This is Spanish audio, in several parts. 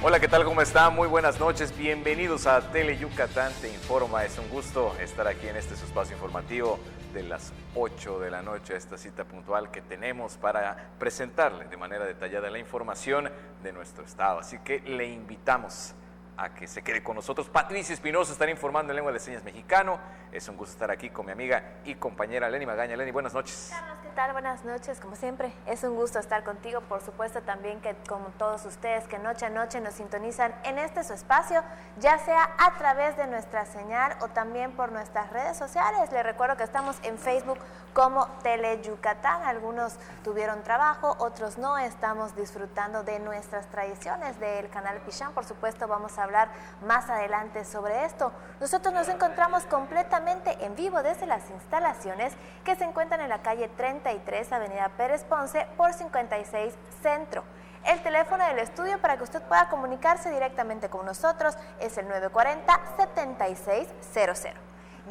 Hola, ¿qué tal? ¿Cómo están? Muy buenas noches. Bienvenidos a Tele Yucatán Te Informa. Es un gusto estar aquí en este su espacio informativo de las 8 de la noche, esta cita puntual que tenemos para presentarle de manera detallada la información de nuestro estado. Así que le invitamos a que se quede con nosotros. Patricia Espinosa estará informando en lengua de señas mexicano. Es un gusto estar aquí con mi amiga y compañera Lenny Magaña. Lenny, buenas noches. Carlos, ¿qué tal? Buenas noches, como siempre. Es un gusto estar contigo, por supuesto también que como todos ustedes que noche a noche nos sintonizan en este su espacio, ya sea a través de nuestra señal o también por nuestras redes sociales. Les recuerdo que estamos en Facebook como Tele Yucatán. Algunos tuvieron trabajo, otros no. Estamos disfrutando de nuestras tradiciones del canal Pichán. Por supuesto, vamos a hablar más adelante sobre esto. Nosotros nos encontramos completamente en vivo desde las instalaciones que se encuentran en la calle 33, Avenida Pérez Ponce, por 56 Centro. El teléfono del estudio para que usted pueda comunicarse directamente con nosotros es el 940-7600.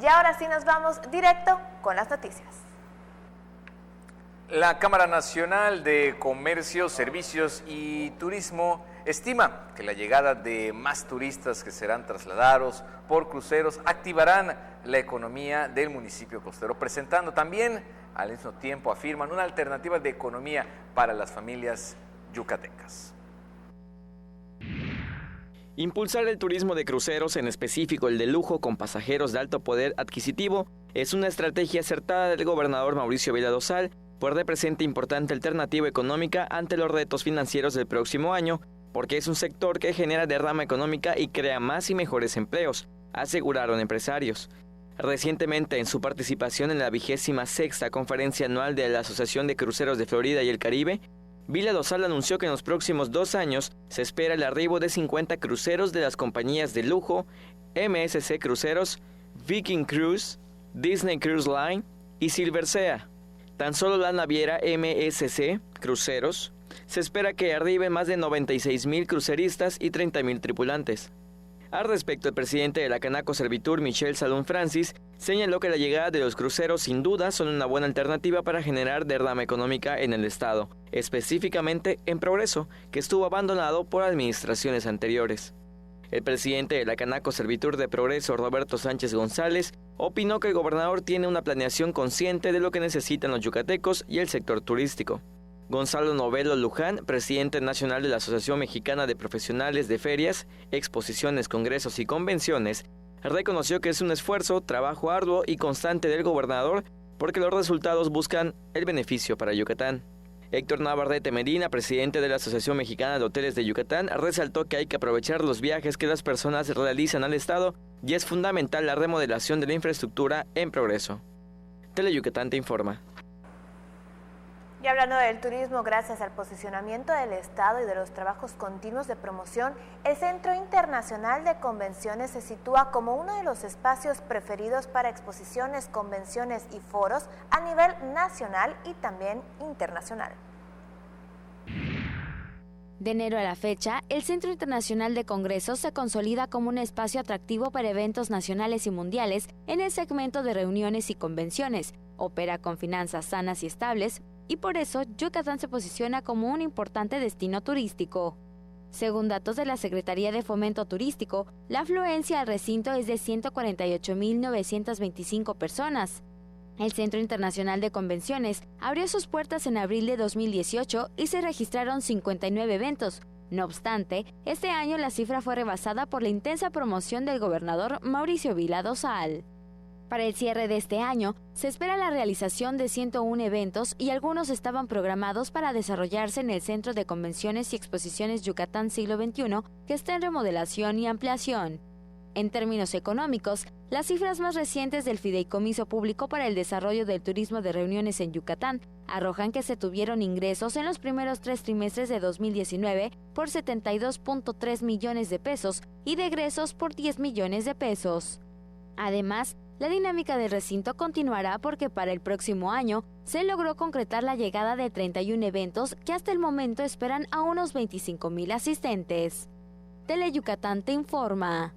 Y ahora sí nos vamos directo con las noticias. La Cámara Nacional de Comercio, Servicios y Turismo estima que la llegada de más turistas que serán trasladados por cruceros activarán la economía del municipio costero, presentando también, al mismo tiempo, afirman, una alternativa de economía para las familias yucatecas. Impulsar el turismo de cruceros, en específico el de lujo con pasajeros de alto poder adquisitivo, es una estrategia acertada del gobernador Mauricio Vila Dosal, pues representa importante alternativa económica ante los retos financieros del próximo año, porque es un sector que genera derrama económica y crea más y mejores empleos, aseguraron empresarios. Recientemente, en su participación en la 26ª Conferencia Anual de la Asociación de Cruceros de Florida y el Caribe, Vila Dosal anunció que en los próximos 2 años se espera el arribo de 50 cruceros de las compañías de lujo, MSC Cruceros, Viking Cruise, Disney Cruise Line y Silversea. Tan solo la naviera MSC Cruceros se espera que arriben más de 96,000 cruceristas y 30,000 tripulantes. Al respecto, el presidente de la Canaco Servitur, Michel Salum Francis, señaló que la llegada de los cruceros sin duda son una buena alternativa para generar derrama económica en el estado, específicamente en Progreso, que estuvo abandonado por administraciones anteriores. El presidente de la Canaco Servitur de Progreso, Roberto Sánchez González, opinó que el gobernador tiene una planeación consciente de lo que necesitan los yucatecos y el sector turístico. Gonzalo Novelo Luján, presidente nacional de la Asociación Mexicana de Profesionales de Ferias, Exposiciones, Congresos y Convenciones, reconoció que es un esfuerzo, trabajo arduo y constante del gobernador porque los resultados buscan el beneficio para Yucatán. Héctor Navarrete Medina, presidente de la Asociación Mexicana de Hoteles de Yucatán, resaltó que hay que aprovechar los viajes que las personas realizan al estado y es fundamental la remodelación de la infraestructura en Progreso. Tele Yucatán te informa. Y hablando del turismo, gracias al posicionamiento del Estado y de los trabajos continuos de promoción, el Centro Internacional de Convenciones se sitúa como uno de los espacios preferidos para exposiciones, convenciones y foros a nivel nacional y también internacional. De enero a la fecha, el Centro Internacional de Congresos se consolida como un espacio atractivo para eventos nacionales y mundiales en el segmento de reuniones y convenciones. Opera con finanzas sanas y estables, y por eso Yucatán se posiciona como un importante destino turístico. Según datos de la Secretaría de Fomento Turístico, la afluencia al recinto es de 148,925 personas. El Centro Internacional de Convenciones abrió sus puertas en abril de 2018 y se registraron 59 eventos. No obstante, este año la cifra fue rebasada por la intensa promoción del gobernador Mauricio Vila Dosal. Para el cierre de este año, se espera la realización de 101 eventos y algunos estaban programados para desarrollarse en el Centro de Convenciones y Exposiciones Yucatán Siglo XXI, que está en remodelación y ampliación. En términos económicos, las cifras más recientes del Fideicomiso Público para el Desarrollo del Turismo de Reuniones en Yucatán arrojan que se tuvieron ingresos en los primeros 3 trimestres de 2019 por 72.3 millones de pesos y de egresos por 10 millones de pesos. Además, la dinámica del recinto continuará porque para el próximo año se logró concretar la llegada de 31 eventos que hasta el momento esperan a unos 25,000 asistentes. Tele Yucatán te informa.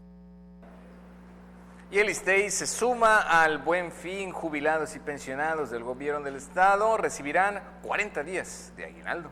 Y el ISSSTE se suma al Buen Fin. Jubilados y pensionados del gobierno del estado recibirán 40 días de aguinaldo.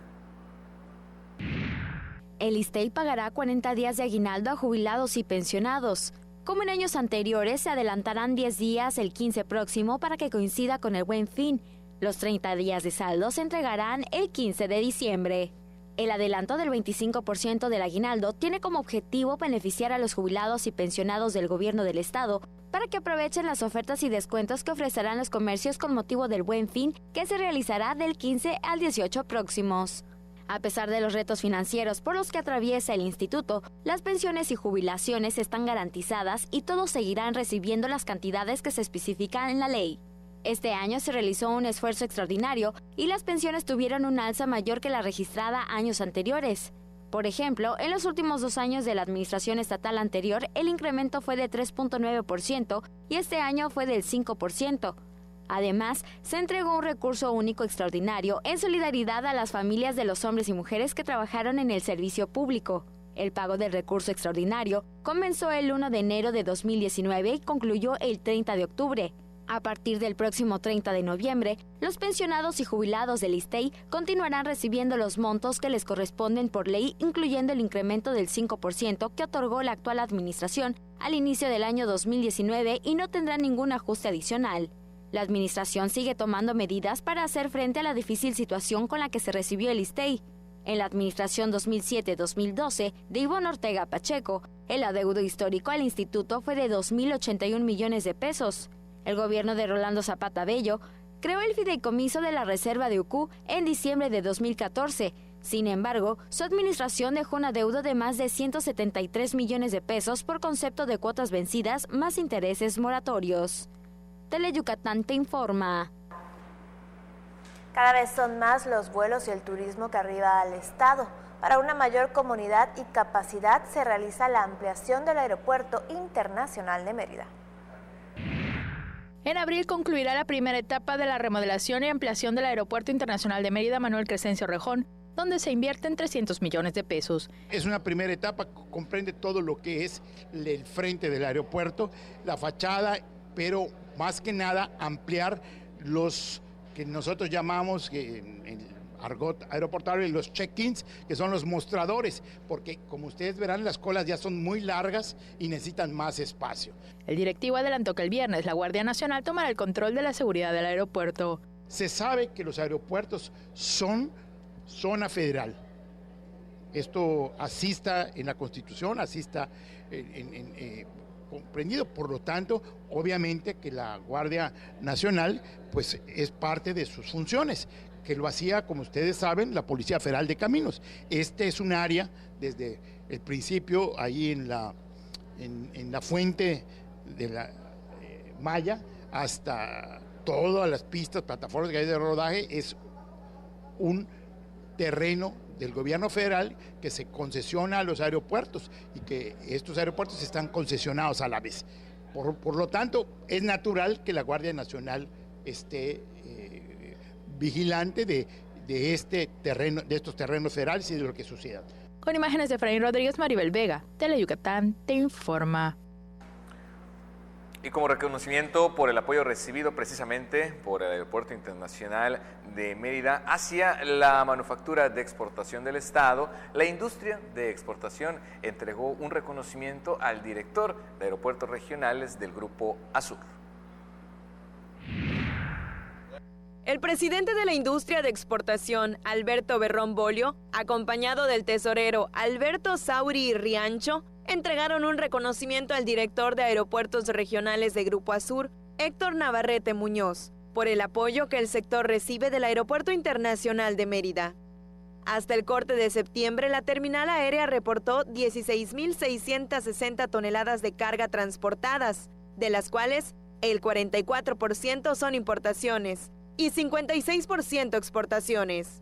El ISSSTE pagará 40 días de aguinaldo a jubilados y pensionados. Como en años anteriores, se adelantarán 10 días el 15 próximo para que coincida con el Buen Fin. Los 30 días de saldo se entregarán el 15 de diciembre. El adelanto del 25% del aguinaldo tiene como objetivo beneficiar a los jubilados y pensionados del gobierno del estado para que aprovechen las ofertas y descuentos que ofrecerán los comercios con motivo del Buen Fin, que se realizará del 15 al 18 próximos. A pesar de los retos financieros por los que atraviesa el instituto, las pensiones y jubilaciones están garantizadas y todos seguirán recibiendo las cantidades que se especifican en la ley. Este año se realizó un esfuerzo extraordinario y las pensiones tuvieron un alza mayor que la registrada años anteriores. Por ejemplo, en los últimos 2 años de la administración estatal anterior, el incremento fue de 3.9% y este año fue del 5%. Además, se entregó un recurso único extraordinario en solidaridad a las familias de los hombres y mujeres que trabajaron en el servicio público. El pago del recurso extraordinario comenzó el 1 de enero de 2019 y concluyó el 30 de octubre. A partir del próximo 30 de noviembre, los pensionados y jubilados del ISSSTE continuarán recibiendo los montos que les corresponden por ley, incluyendo el incremento del 5% que otorgó la actual administración al inicio del año 2019 y no tendrán ningún ajuste adicional. La administración sigue tomando medidas para hacer frente a la difícil situación con la que se recibió el ISSSTE. En la administración 2007-2012 de Ivonne Ortega Pacheco, el adeudo histórico al instituto fue de 2.081 millones de pesos. El gobierno de Rolando Zapata Bello creó el fideicomiso de la Reserva de UCU en diciembre de 2014. Sin embargo, su administración dejó un adeudo de más de 173 millones de pesos por concepto de cuotas vencidas más intereses moratorios. Teleyucatán te informa. Cada vez son más los vuelos y el turismo que arriba al estado. Para una mayor comodidad y capacidad se realiza la ampliación del Aeropuerto Internacional de Mérida. En abril concluirá la primera etapa de la remodelación y ampliación del Aeropuerto Internacional de Mérida Manuel Crescencio Rejón, donde se invierten 300 millones de pesos. Es una primera etapa, comprende todo lo que es el frente del aeropuerto, la fachada, pero más que nada ampliar los que nosotros llamamos en argot aeroportuario los check-ins, que son los mostradores, porque como ustedes verán las colas ya son muy largas y necesitan más espacio. El directivo adelantó que el viernes la Guardia Nacional tomará el control de la seguridad del aeropuerto. Se sabe que los aeropuertos son zona federal. Esto asista en la Constitución, asista comprendido, por lo tanto, obviamente que la Guardia Nacional pues es parte de sus funciones, que lo hacía, como ustedes saben, la Policía Federal de Caminos. Este es un área, desde el principio, ahí en la fuente de la malla, hasta todas las pistas, plataformas que hay de rodaje, es un terreno del gobierno federal que se concesiona a los aeropuertos y que estos aeropuertos están concesionados a la vez. Por lo tanto, es natural que la Guardia Nacional esté vigilante de este terreno, de estos terrenos federales y de lo que suceda. Con imágenes de Efraín Rodríguez, Maribel Vega, Teleyucatán te informa. Y como reconocimiento por el apoyo recibido precisamente por el Aeropuerto Internacional de Mérida hacia la manufactura de exportación del Estado, la industria de exportación entregó un reconocimiento al director de aeropuertos regionales del Grupo Azur. El presidente de la industria de exportación, Alberto Berrón Bolio, acompañado del tesorero Alberto Sauri Riancho, entregaron un reconocimiento al director de aeropuertos regionales de Grupo Azur, Héctor Navarrete Muñoz, por el apoyo que el sector recibe del Aeropuerto Internacional de Mérida. Hasta el corte de septiembre, la terminal aérea reportó 16.660 toneladas de carga transportadas, de las cuales el 44% son importaciones y 56% exportaciones.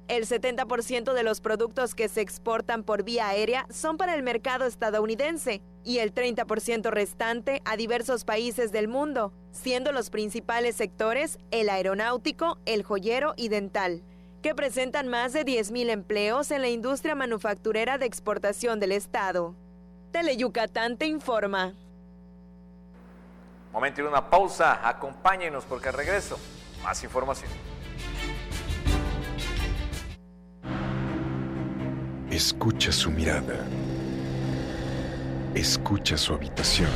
El 70% de los productos que se exportan por vía aérea son para el mercado estadounidense y el 30% restante a diversos países del mundo, siendo los principales sectores el aeronáutico, el joyero y dental, que presentan más de 10,000 empleos en la industria manufacturera de exportación del Estado. Teleyucatán te informa. Momento de una pausa, acompáñenos porque al regreso, más información. Escucha su mirada. Escucha su habitación.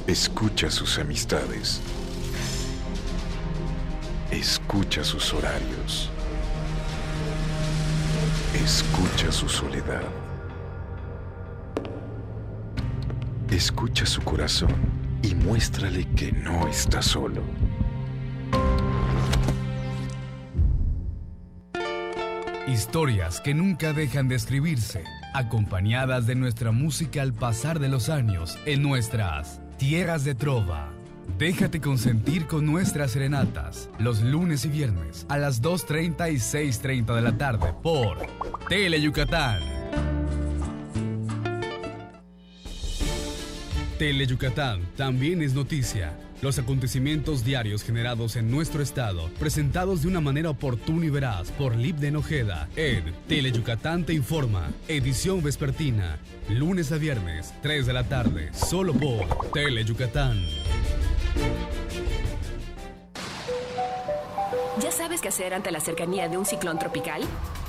Escucha sus amistades. Escucha sus horarios. Escucha su soledad. Escucha su corazón y muéstrale que no está solo. Historias que nunca dejan de escribirse, acompañadas de nuestra música al pasar de los años en nuestras tierras de trova. Déjate consentir con nuestras serenatas, los lunes y viernes a las 2:30 y 6:30 de la tarde por Tele Yucatán. Tele Yucatán también es noticia. Los acontecimientos diarios generados en nuestro estado, presentados de una manera oportuna y veraz por Libden Ojeda en Tele Yucatán Te Informa, edición vespertina, lunes a viernes, 3 de la tarde, solo por Tele Yucatán. ¿Ya sabes qué hacer ante la cercanía de un ciclón tropical?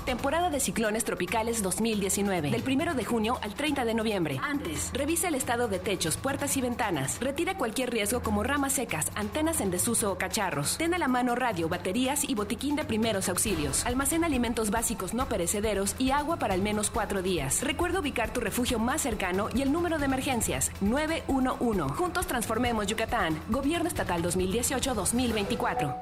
Temporada de ciclones tropicales 2019, del 1 de junio al 30 de noviembre. Antes, revisa el estado de techos, puertas y ventanas. Retira cualquier riesgo como ramas secas, antenas en desuso o cacharros. Ten a la mano radio, baterías y botiquín de primeros auxilios. Almacena alimentos básicos no perecederos y agua para al menos 4 días. Recuerda ubicar tu refugio más cercano y el número de emergencias, 911. Juntos transformemos Yucatán. Gobierno Estatal 2018-2024.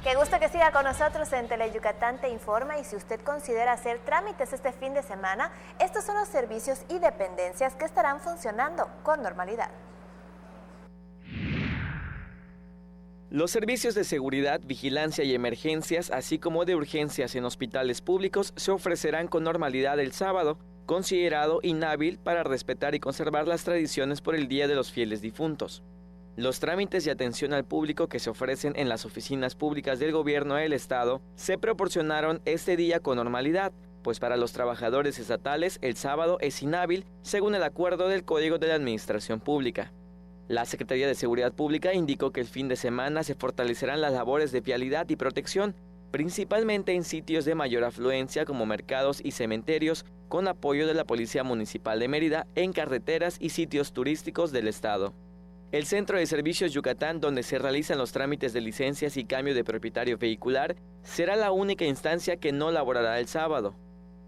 Qué gusto que siga con nosotros en Tele Yucatán Te Informa, y si usted considera hacer trámites este fin de semana, estos son los servicios y dependencias que estarán funcionando con normalidad. Los servicios de seguridad, vigilancia y emergencias, así como de urgencias en hospitales públicos, se ofrecerán con normalidad el sábado, considerado inhábil para respetar y conservar las tradiciones por el Día de los Fieles Difuntos. Los trámites de atención al público que se ofrecen en las oficinas públicas del gobierno del estado se proporcionaron este día con normalidad, pues para los trabajadores estatales el sábado es inhábil según el acuerdo del Código de la Administración Pública. La Secretaría de Seguridad Pública indicó que el fin de semana se fortalecerán las labores de vialidad y protección, principalmente en sitios de mayor afluencia como mercados y cementerios, con apoyo de la Policía Municipal de Mérida en carreteras y sitios turísticos del estado. El Centro de Servicios Yucatán, donde se realizan los trámites de licencias y cambio de propietario vehicular, será la única instancia que no laborará el sábado.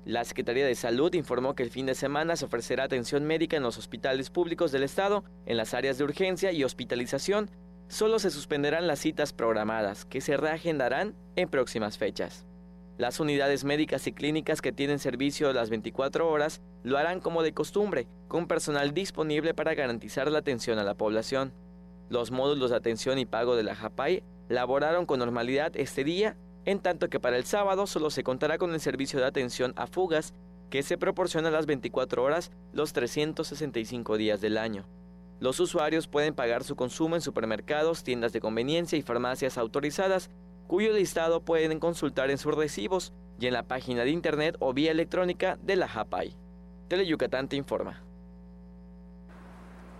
La Secretaría de Salud informó que el fin de semana se ofrecerá atención médica en los hospitales públicos del estado, en las áreas de urgencia y hospitalización. Solo se suspenderán las citas programadas, que se reagendarán en próximas fechas. Las unidades médicas y clínicas que tienen servicio a las 24 horas lo harán como de costumbre, con personal disponible para garantizar la atención a la población. Los módulos de atención y pago de la JAPAI laboraron con normalidad este día, en tanto que para el sábado solo se contará con el servicio de atención a fugas, que se proporciona a las 24 horas los 365 días del año. Los usuarios pueden pagar su consumo en supermercados, tiendas de conveniencia y farmacias autorizadas, cuyo listado pueden consultar en sus recibos y en la página de internet o vía electrónica de la JAPAI. Tele Yucatán Te Informa.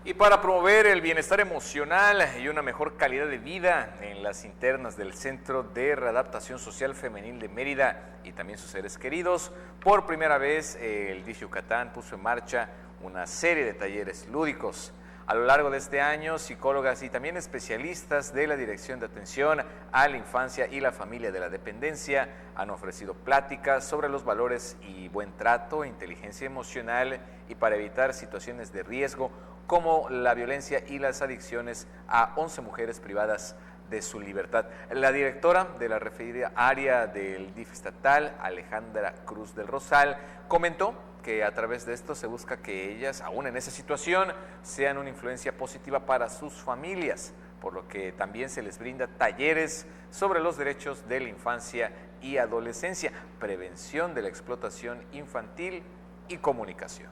Y para promover el bienestar emocional y una mejor calidad de vida en las internas del Centro de Readaptación Social Femenil de Mérida y también sus seres queridos, por primera vez el DIF Yucatán puso en marcha una serie de talleres lúdicos. A lo largo de este año, psicólogas y también especialistas de la Dirección de Atención a la Infancia y la Familia de la Dependencia han ofrecido pláticas sobre los valores y buen trato, inteligencia emocional y para evitar situaciones de riesgo como la violencia y las adicciones a 11 mujeres privadas de su libertad. La directora de la referida área del DIF estatal, Alejandra Cruz del Rosal, comentó que a través de esto se busca que ellas, aún en esa situación, sean una influencia positiva para sus familias, por lo que también se les brinda talleres sobre los derechos de la infancia y adolescencia, prevención de la explotación infantil y comunicación.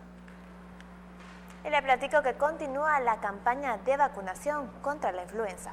Y le platico que continúa la campaña de vacunación contra la influenza.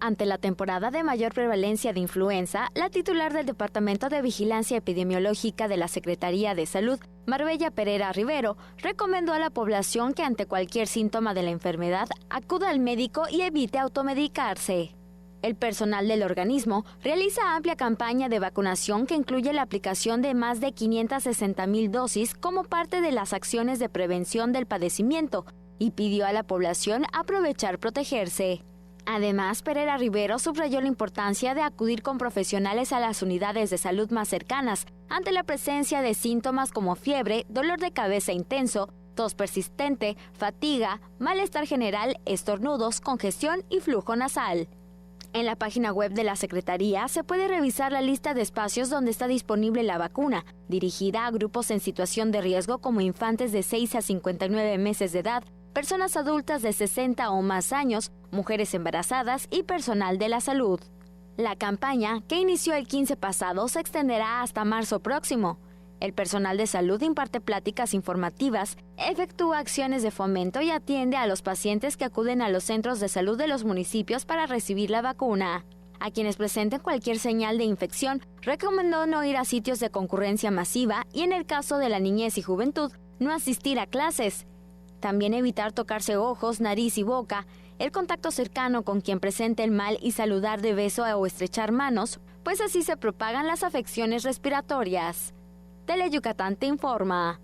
Ante la temporada de mayor prevalencia de influenza, la titular del Departamento de Vigilancia Epidemiológica de la Secretaría de Salud, Marbella Pereira Rivero, recomendó a la población que ante cualquier síntoma de la enfermedad acuda al médico y evite automedicarse. El personal del organismo realiza amplia campaña de vacunación que incluye la aplicación de más de 560,000 dosis como parte de las acciones de prevención del padecimiento y pidió a la población aprovechar protegerse. Además, Pereira Rivero subrayó la importancia de acudir con profesionales a las unidades de salud más cercanas ante la presencia de síntomas como fiebre, dolor de cabeza intenso, tos persistente, fatiga, malestar general, estornudos, congestión y flujo nasal. En la página web de la Secretaría se puede revisar la lista de espacios donde está disponible la vacuna, dirigida a grupos en situación de riesgo como infantes de 6 a 59 meses de edad, personas adultas de 60 o más años, mujeres embarazadas y personal de la salud. La campaña, que inició el 15 pasado, se extenderá hasta marzo próximo. El personal de salud imparte pláticas informativas, efectúa acciones de fomento y atiende a los pacientes que acuden a los centros de salud de los municipios para recibir la vacuna. A quienes presenten cualquier señal de infección, recomendó no ir a sitios de concurrencia masiva y, en el caso de la niñez y juventud, no asistir a clases. También evitar tocarse ojos, nariz y boca, el contacto cercano con quien presente el mal y saludar de beso o estrechar manos, pues así se propagan las afecciones respiratorias. Tele Yucatán te informa.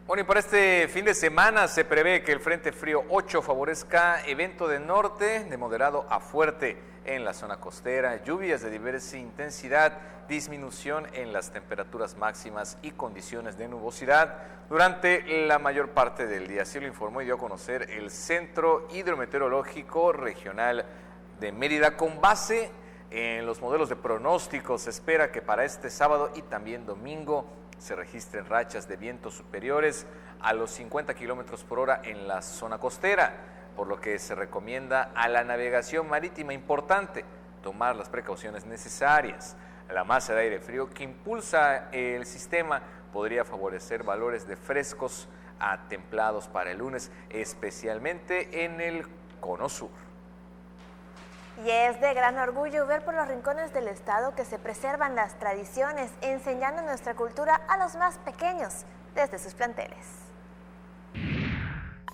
Bueno, y para este fin de semana se prevé que el Frente Frío 8 favorezca evento de norte de moderado a fuerte en la zona costera, lluvias de diversa intensidad, disminución en las temperaturas máximas y condiciones de nubosidad durante la mayor parte del día. Así lo informó y dio a conocer el Centro Hidrometeorológico Regional de Mérida. Con base en los modelos de pronóstico, se espera que para este sábado y también domingo se registren rachas de vientos superiores a los 50 kilómetros por hora en la zona costera, por lo que se recomienda a la navegación marítima importante tomar las precauciones necesarias. La masa de aire frío que impulsa el sistema podría favorecer valores de frescos a templados para el lunes, especialmente en el cono sur. Y es de gran orgullo ver por los rincones del estado que se preservan las tradiciones, enseñando nuestra cultura a los más pequeños desde sus planteles.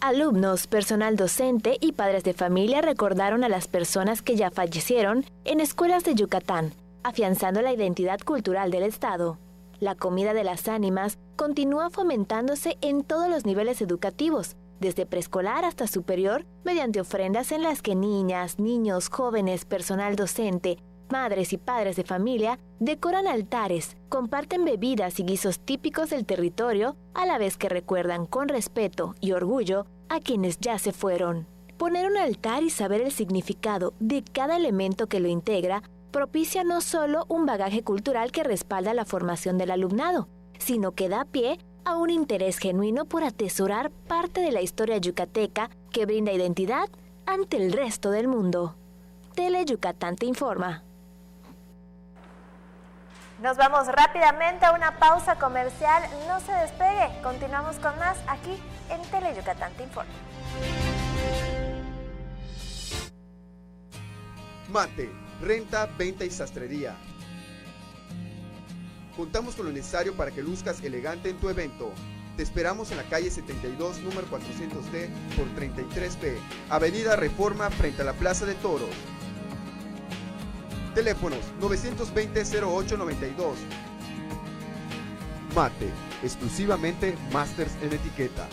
Alumnos, personal docente y padres de familia recordaron a las personas que ya fallecieron en escuelas de Yucatán, afianzando la identidad cultural del estado. La comida de las ánimas continúa fomentándose en todos los niveles educativos, desde preescolar hasta superior, mediante ofrendas en las que niñas, niños, jóvenes, personal docente, madres y padres de familia decoran altares, comparten bebidas y guisos típicos del territorio, a la vez que recuerdan con respeto y orgullo a quienes ya se fueron. Poner un altar y saber el significado de cada elemento que lo integra propicia no solo un bagaje cultural que respalda la formación del alumnado, sino que da pie a un interés genuino por atesorar parte de la historia yucateca que brinda identidad ante el resto del mundo. Tele Yucatán te informa. Nos vamos rápidamente a una pausa comercial. No se despegue. Continuamos con más aquí en Tele Yucatán te informa. Mate, renta, venta y sastrería. Contamos con lo necesario para que luzcas elegante en tu evento. Te esperamos en la calle 72, número 400D por 33B, Avenida Reforma, frente a la Plaza de Toros. Teléfonos 920-0892. Mate, exclusivamente Masters en etiqueta.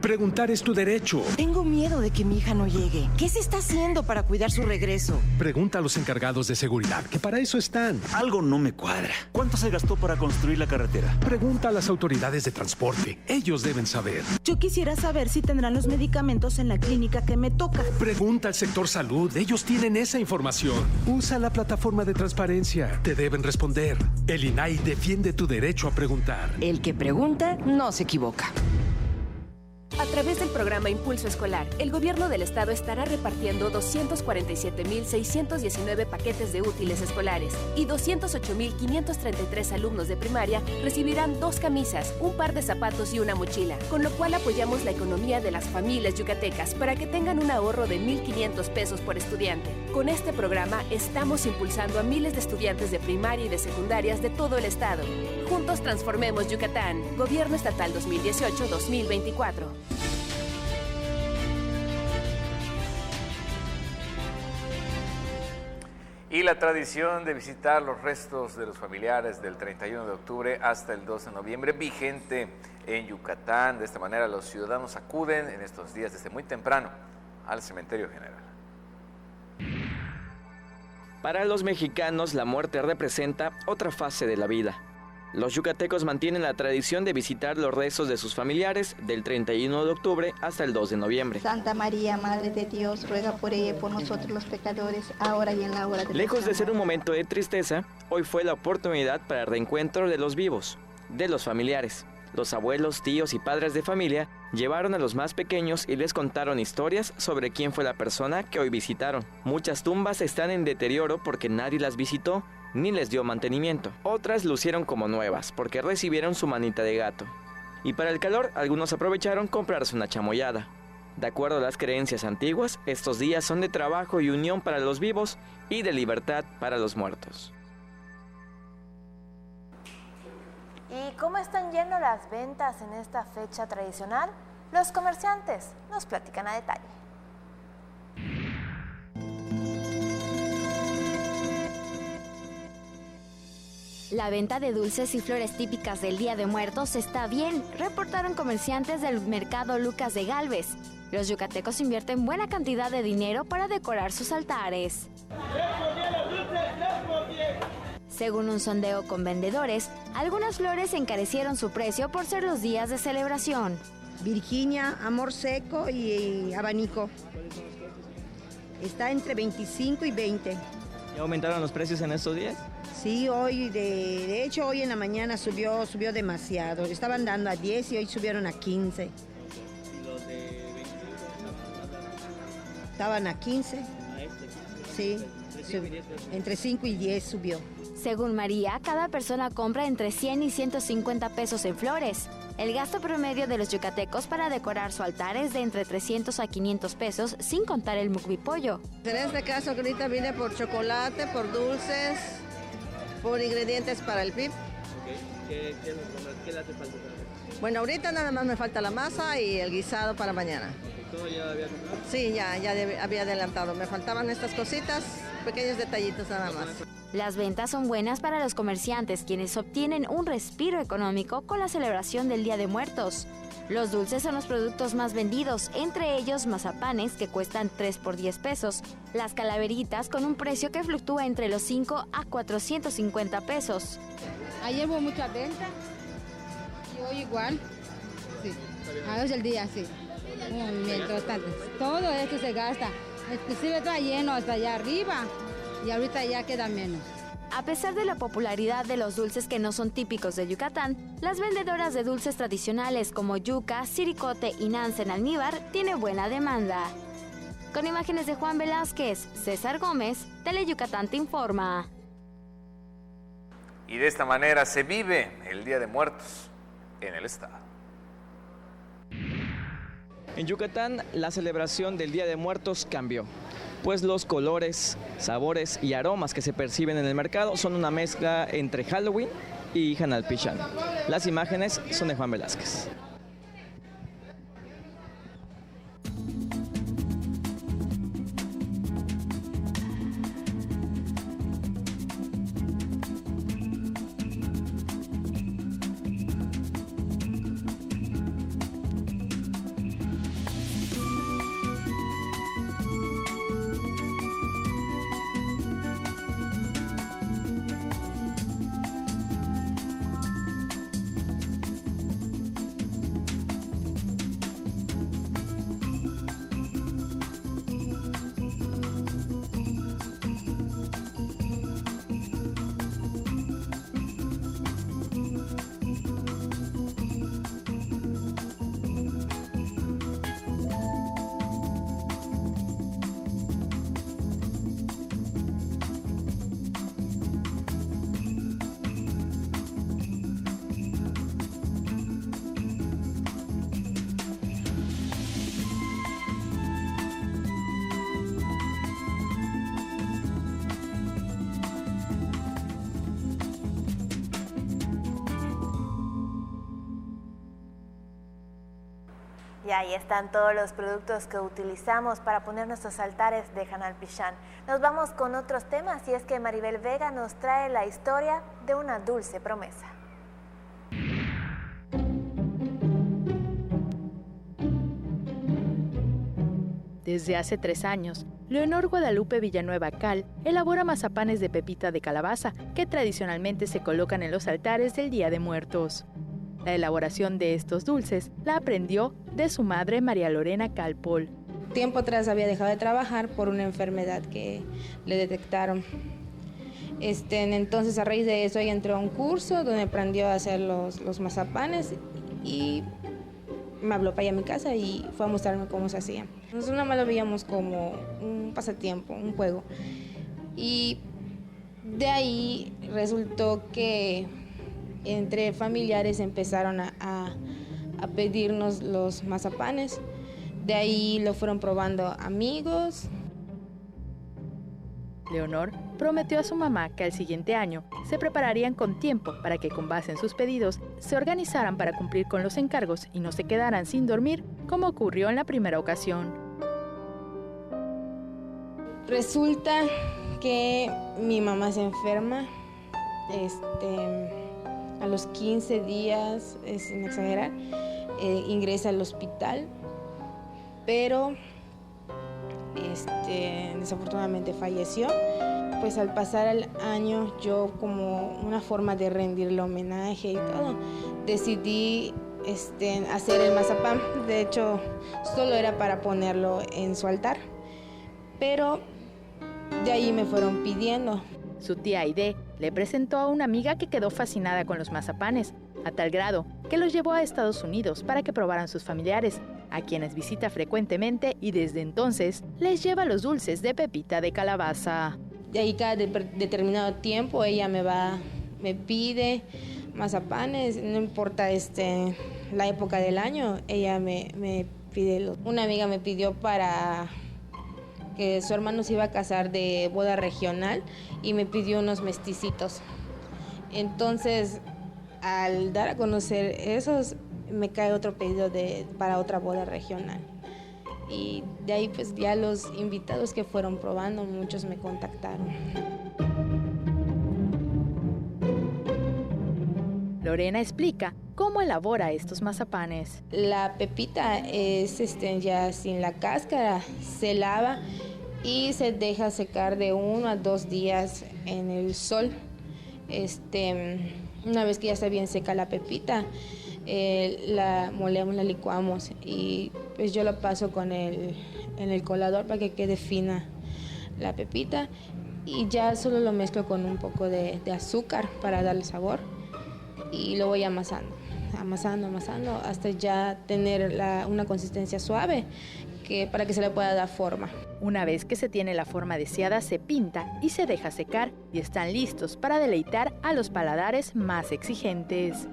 Preguntar es tu derecho. Tengo miedo de que mi hija no llegue. ¿Qué se está haciendo para cuidar su regreso? Pregunta a los encargados de seguridad, que para eso están. Algo no me cuadra. ¿Cuánto se gastó para construir la carretera? Pregunta a las autoridades de transporte. Ellos deben saber. Yo quisiera saber si tendrán los medicamentos en la clínica que me toca. Pregunta al sector salud. Ellos tienen esa información. Usa la plataforma de transparencia. Te deben responder. El INAI defiende tu derecho a preguntar. El que pregunta no se equivoca. A través del programa Impulso Escolar, el gobierno del estado estará repartiendo 247.619 paquetes de útiles escolares y 208.533 alumnos de primaria recibirán 2 camisas, un par de zapatos y una mochila, con lo cual apoyamos la economía de las familias yucatecas para que tengan un ahorro de 1,500 pesos por estudiante. Con este programa estamos impulsando a miles de estudiantes de primaria y de secundarias de todo el estado. Juntos transformemos Yucatán. Gobierno Estatal 2018-2024. Y la tradición de visitar los restos de los familiares del 31 de octubre hasta el 2 de noviembre, vigente en Yucatán. De esta manera los ciudadanos acuden en estos días desde muy temprano al cementerio general. Para los mexicanos, la muerte representa otra fase de la vida. Los yucatecos mantienen la tradición de visitar los restos de sus familiares del 31 de octubre hasta el 2 de noviembre. Santa María, Madre de Dios, ruega por ella y por nosotros los pecadores, ahora y en la hora de Lejos de ser un momento de tristeza, hoy fue la oportunidad para el reencuentro de los vivos, de los familiares. Los abuelos, tíos y padres de familia llevaron a los más pequeños y les contaron historias sobre quién fue la persona que hoy visitaron. Muchas tumbas están en deterioro porque nadie las visitó ni les dio mantenimiento. Otras lucieron como nuevas porque recibieron su manita de gato. Y para el calor, algunos aprovecharon comprarse una chamoyada. De acuerdo a las creencias antiguas, estos días son de trabajo y unión para los vivos y de libertad para los muertos. ¿Y cómo están yendo las ventas en esta fecha tradicional? Los comerciantes nos platican a detalle. La venta de dulces y flores típicas del Día de Muertos está bien, reportaron comerciantes del mercado Lucas de Gálvez. Los yucatecos invierten buena cantidad de dinero para decorar sus altares. Según un sondeo con vendedores, algunas flores encarecieron su precio por ser los días de celebración. Virginia, amor seco y abanico. Está entre 25 y 20. ¿Ya aumentaron los precios en estos días? Sí, hoy, de hecho hoy en la mañana subió demasiado. Estaban dando a 10 y hoy subieron a 15. ¿Y los de 25 estaban a 15? ¿A este? Sí, entre 5 y 10 subió. Según María, cada persona compra entre 100 y 150 pesos en flores. El gasto promedio de los yucatecos para decorar su altar es de entre 300 a 500 pesos, sin contar el mucbipollo. En este caso, ahorita vine por chocolate, por dulces, por ingredientes para el PIB. ¿Qué le hace falta? Bueno, ahorita nada más me falta la masa y el guisado para mañana. ¿Todo ya había comprado? Sí, ya había adelantado. Me faltaban estas cositas, pequeños detallitos nada más. Las ventas son buenas para los comerciantes, quienes obtienen un respiro económico con la celebración del Día de Muertos. Los dulces son los productos más vendidos, entre ellos mazapanes que cuestan 3 por 10 pesos, las calaveritas con un precio que fluctúa entre los 5 a 450 pesos. Ayer hubo mucha venta y hoy igual. Sí, a veces el día sí. Un movimiento bastante. Todo esto se gasta, inclusive está lleno hasta allá arriba y ahorita ya queda menos. A pesar de la popularidad de los dulces que no son típicos de Yucatán, las vendedoras de dulces tradicionales como yuca, siricote y nance en almíbar tienen buena demanda. Con imágenes de Juan Velázquez, César Gómez, Teleyucatán te informa. Y de esta manera se vive el Día de Muertos en el estado. En Yucatán, la celebración del Día de Muertos cambió, pues los colores, sabores y aromas que se perciben en el mercado son una mezcla entre Halloween y Hanalpichán. Las imágenes son de Juan Velázquez. Y ahí están todos los productos que utilizamos para poner nuestros altares de Hanal Pichán. Nos vamos con otros temas y es que Maribel Vega nos trae la historia de una dulce promesa. Desde hace 3 años, Leonor Guadalupe Villanueva Cal elabora mazapanes de pepita de calabaza que tradicionalmente se colocan en los altares del Día de Muertos. La elaboración de estos dulces la aprendió de su madre María Lorena Cal Pol. Tiempo atrás había dejado de trabajar por una enfermedad que le detectaron. Entonces a raíz de eso ella entró a un curso donde aprendió a hacer los mazapanes y me habló para allá a mi casa y fue a mostrarme cómo se hacían. Nosotros nada más lo veíamos como un pasatiempo, un juego. Y de ahí resultó que entre familiares empezaron a pedirnos los mazapanes. De ahí lo fueron probando amigos. Leonor prometió a su mamá que al siguiente año se prepararían con tiempo para que con base en sus pedidos se organizaran para cumplir con los encargos y no se quedaran sin dormir como ocurrió en la primera ocasión. Resulta que mi mamá se enferma a los 15 días, sin exagerar, ingresa al hospital, pero desafortunadamente falleció. Pues al pasar el año, yo como una forma de rendirle homenaje y todo, decidí hacer el mazapán. De hecho, solo era para ponerlo en su altar, pero de ahí me fueron pidiendo. Su tía Aide le presentó a una amiga que quedó fascinada con los mazapanes, a tal grado que los llevó a Estados Unidos para que probaran sus familiares, a quienes visita frecuentemente y desde entonces les lleva los dulces de pepita de calabaza. De ahí cada determinado tiempo ella me pide mazapanes, no importa la época del año, ella me pide. Una amiga me pidió para que su hermano se iba a casar de boda regional y me pidió unos mesticitos. Entonces, al dar a conocer esos, me cae otro pedido para otra boda regional. Y de ahí pues ya los invitados que fueron probando, muchos me contactaron. Lorena explica cómo elabora estos mazapanes. La pepita es ya sin la cáscara, se lava y se deja secar de 1 a 2 días en el sol. Una vez que ya está bien seca la pepita, la molemos, la licuamos y pues yo la paso en el colador para que quede fina la pepita y ya solo lo mezclo con un poco de azúcar para darle sabor y lo voy amasando hasta ya tener una consistencia suave para que se le pueda dar forma. Una vez que se tiene la forma deseada, se pinta y se deja secar y están listos para deleitar a los paladares más exigentes.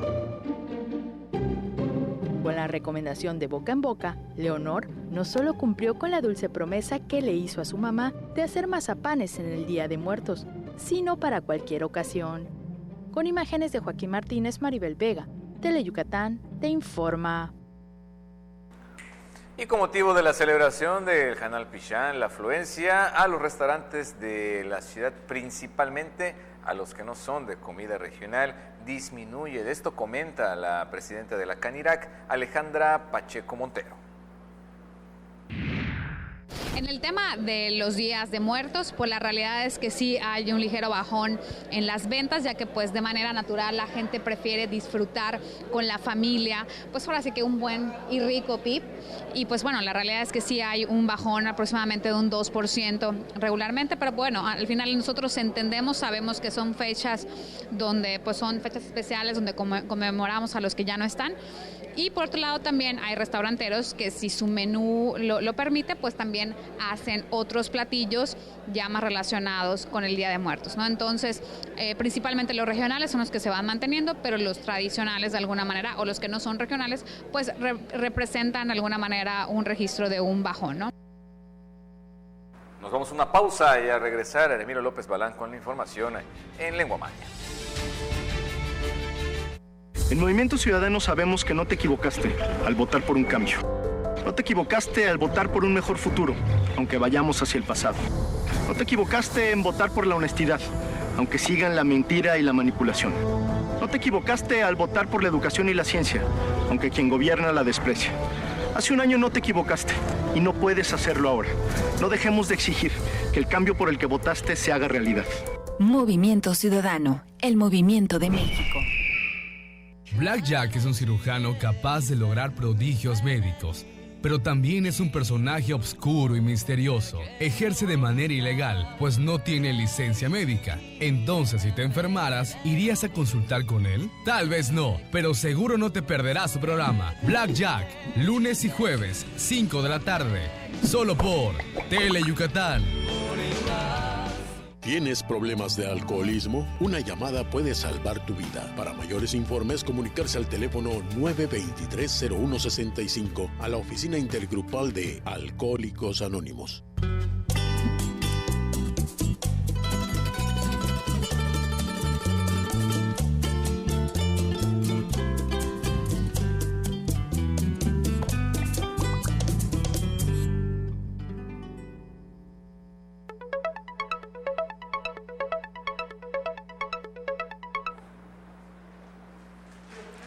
Con la recomendación de boca en boca, Leonor no solo cumplió con la dulce promesa que le hizo a su mamá de hacer mazapanes en el Día de Muertos, sino para cualquier ocasión. Con imágenes de Joaquín Martínez, Maribel Vega, Teleyucatán te informa. Y con motivo de la celebración del Hanal Pichán, la afluencia a los restaurantes de la ciudad, principalmente a los que no son de comida regional, disminuye. De esto comenta la presidenta de la CANIRAC, Alejandra Pacheco Montero. En el tema de los días de muertos, pues la realidad es que sí hay un ligero bajón en las ventas, ya que pues de manera natural la gente prefiere disfrutar con la familia, pues ahora sí que un buen y rico PIB. Y pues bueno, la realidad es que sí hay un bajón aproximadamente de un 2% regularmente, pero bueno, al final nosotros entendemos, sabemos que son fechas donde pues son fechas especiales, donde conmemoramos a los que ya no están. Y por otro lado también hay restauranteros que si su menú lo permite, pues también hacen otros platillos ya más relacionados con el Día de Muertos, ¿no? Entonces, principalmente los regionales son los que se van manteniendo, pero los tradicionales de alguna manera, o los que no son regionales, pues representan de alguna manera un registro de un bajón, ¿no? Nos vamos a una pausa y a regresar a Emilio López Balán con la información en lengua maya. En Movimiento Ciudadano sabemos que no te equivocaste al votar por un cambio. No te equivocaste al votar por un mejor futuro, aunque vayamos hacia el pasado. No te equivocaste en votar por la honestidad, aunque sigan la mentira y la manipulación. No te equivocaste al votar por la educación y la ciencia, aunque quien gobierna la desprecia. Hace un año no te equivocaste y no puedes hacerlo ahora. No dejemos de exigir que el cambio por el que votaste se haga realidad. Movimiento Ciudadano, el movimiento de México. Black Jack es un cirujano capaz de lograr prodigios médicos, pero también es un personaje oscuro y misterioso. Ejerce de manera ilegal, pues no tiene licencia médica. Entonces, si te enfermaras, ¿irías a consultar con él? Tal vez no, pero seguro no te perderás su programa. Black Jack, lunes y jueves, 5 de la tarde, solo por Tele Yucatán. ¿Tienes problemas de alcoholismo? Una llamada puede salvar tu vida. Para mayores informes, comunicarse al teléfono 923-0165 a la Oficina Intergrupal de Alcohólicos Anónimos.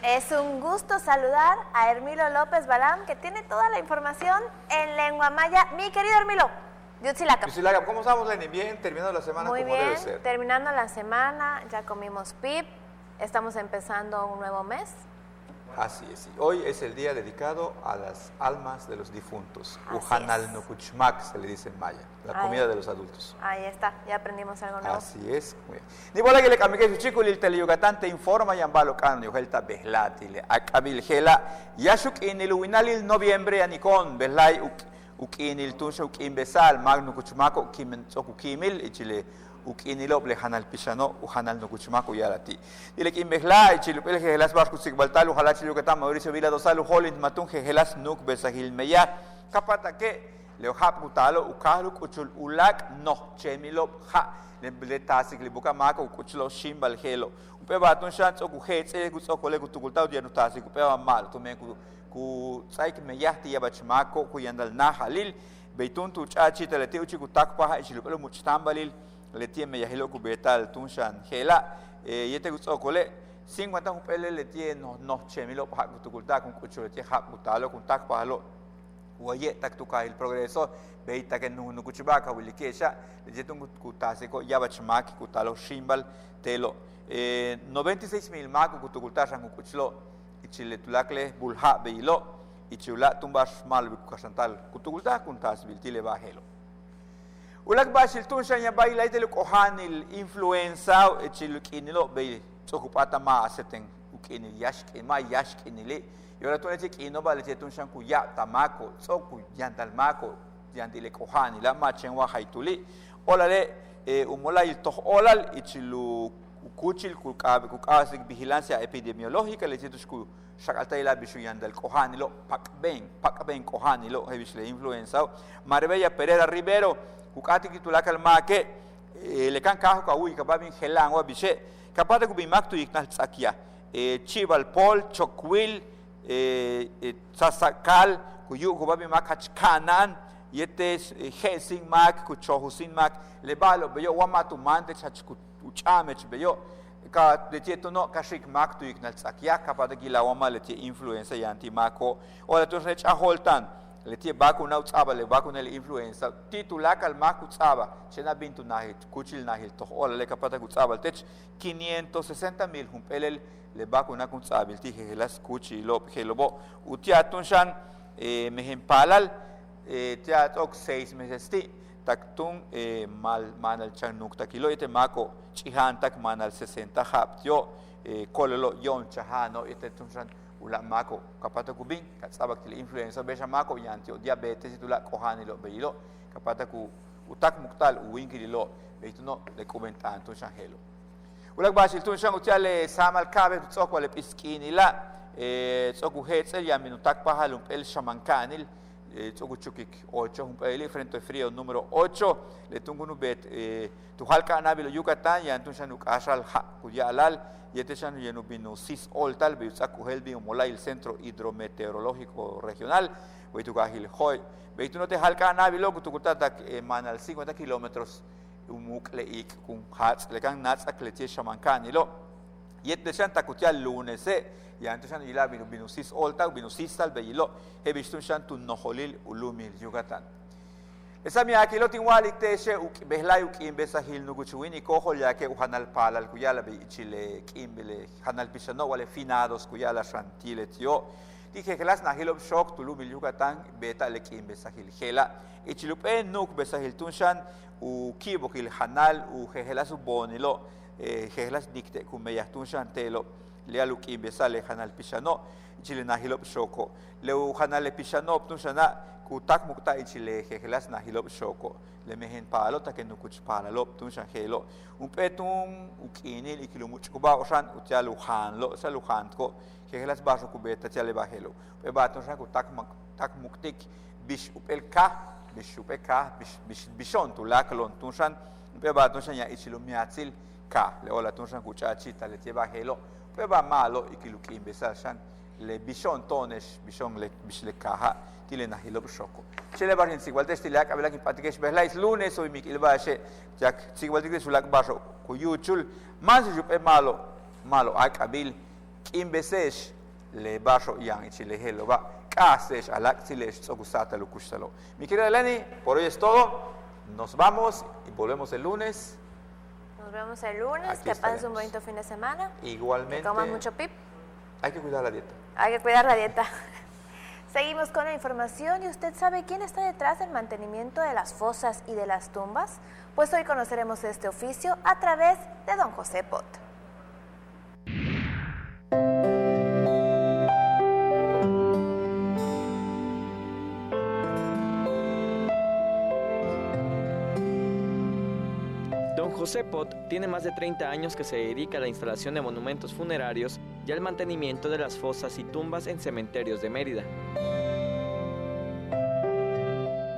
Es un gusto saludar a Hermilo López Balam, que tiene toda la información en lengua maya. Mi querido Hermilo, Yutzilacap. Yutzilacap, ¿cómo estamos, Lenny? Bien, terminando la semana Muy como bien, debe ser. Terminando la semana, ya comimos pip, estamos empezando un nuevo mes. Así es, hoy es el día dedicado a las almas de los difuntos. Ujanal Nokuchmak se le dice en maya, la comida de los adultos. Ahí está, ya aprendimos algo nuevo. Así es. Ni bola que le cambié su chico, el Teleyucatán te informa y ambalo can, yo helta behlati, le acabil gela, yashuk en el uinalil noviembre anicón, behlai ukin el tunsha ukin besal, magno kuchmako, kimen sokukimil, y chile. Ukinilo blehanal pisano uhanal no kuchmako yarati dile que imbehla y chilupel gelas barco sigbaltal uhala chilukata Mauricio Vila Dosal holin matun gelas nuk besahil meya kapata que leo hap gutalo ukahlu kuchul ulak no chemilo ha le tasik le buka mako kuchulo shimbal gelo upe batun shan so ku hetse ku so kole ku tukulta dia no tasik upe mal to me ku saik meyahti yabachmako ku yandal na halil beitun tu chachi telete uchi ku takpa chilupel muchtambalil le tiene ya hilo cubetal tunshan hela yete gutso kole 50 upele le tiene no chemilo pa kutukulta con kucho le tiene haputalo con tak palo waye tak tuka el progreso beita que no kuchibaka wilikesha le jetun kutaseko yabachmaki kutalo shimbal telo 96,000 maku kutukulta shan kuchlo ichile tulakle bulha beilo ichula tumbash mal bikusantal kutukulta kuntas biltile bahelo Ulag basil tunshan ya bailay de lukohanil influenza chilukinilo bay sokupata ma aseten ukinil yashkin ma yashkinile yora tunete kino balete tunshan ku ya tamako soku yantal mako yandile kohanila ma chenwa haituli olale umolay toh olal ichilu kuchil kukasik vigilancia epidemiológica le titusku shakalta ila bishu yandal kohanilo pakben kohanilo hebisle influenza Marbella Pereira Rivero Kukati kitulakal make le kan kahu ka ui ka babin helang wa bise kapata ku bimak tu iknal tsakia chibal pol chokwil sasakal ku yu ku babin mak hachkanan yete hesing mak ku chohusin mak le balo beyo wamatu mante chach ku uchamech beyo ka de tieto no kashik mak tu iknal tsakia kapata gila wama le tie influenza yanti mako ola tu rech aholtan le tie baku na utsaba le baku na le influenza titulakal maku tsaba chena bintu nahil kuchil nahil to ola le kapata kutsaba tech 560,000 humpelel le baku na kutsabil ti helas kuchilo helobo utiatun shan mehempalal tia tok 6 meses ti taktun mal manal chanuk takilo ite mako chihantak manal 60 haptio kololo yon chahano ite tunshan ula mako kapata kubing katsabak til influenza besha mako yantio diabetes itula kohanilo beilo kapata ku utak muktal uwinkililo beituno le comentan to shangelo ulak basil tun shang utiale samal kabe tsoko le piskinila tsoku hetzel yamin utak pahalum el shamankanil Tzoguchukik 8, un país frente frío número 8, le tungu nubet, tujalka anabilo Yucatán, y entonces nuk ashal kuyalal, y este chano ya nubino sis oltal, biusaku helbi umolay el Centro Hidrometeorológico Regional, Huitukahil Hoy, Beitu no te jalka anabilo, kutukutatak manal 50 kilómetros, umukleik, kun hats, lekan nats akletie shamankanilo, y este chanta kutial lunes, y entonces ila binu sis olta binu sis tal beilo he bistun shan tu noholil ulumil Yucatán. Esa mi aquí lo tinwalik teshe behlay ukim besahil nuguchuini cojo ya que uhanal palal kuyala be chile kimbele hanal pisano wale finados kuyala shantile tio dije gelas nahilop shock tulumil Yucatán beta le kim besahil gela ichilupe nuk besahil tunshan u kibokil hanal u gelas bonilo gelas dikte kumeyah tunshan telo lealuk imbesale hanal pisano chile nahilop shoko leu hanal pisano ptunshana kutak mukta chile hegelas nahilop shoko le mehen palo ta kenukuch palalop tunshan helo un petun ukinil ikilumuch kuba oshan utyalu hanlo salu hanko hegelas baso kubeta chale bahelo pe batushan kutak muktik bish upelka bish upeka bish bishon tulaklon tunshan pe batushan ya ichilumiatzil ka leola tunshan kuchachi tale tieba helo peba malo ikilukim besashan le bishon tones bishon le bishle kaha tile nahilo shoko chele barin sigwal testilak abela ki patikesh behlais lunes hoy mikil bashe jak sigwal tikde sulak baso kuyuchul mas jupe malo akabil kimbesesh le baso yang chile helo ba kasesh alak silesh tsogusata lukushalo mi querida Eleni, por hoy es todo, nos vamos y volvemos el lunes. Nos vemos el lunes, que pases un bonito fin de semana. Igualmente. Que comas mucho pip. Hay que cuidar la dieta. Hay que cuidar la dieta. Seguimos con la información y usted sabe quién está detrás del mantenimiento de las fosas y de las tumbas. Pues hoy conoceremos este oficio a través de don José Pot. José Pot tiene más de 30 años que se dedica a la instalación de monumentos funerarios y al mantenimiento de las fosas y tumbas en cementerios de Mérida.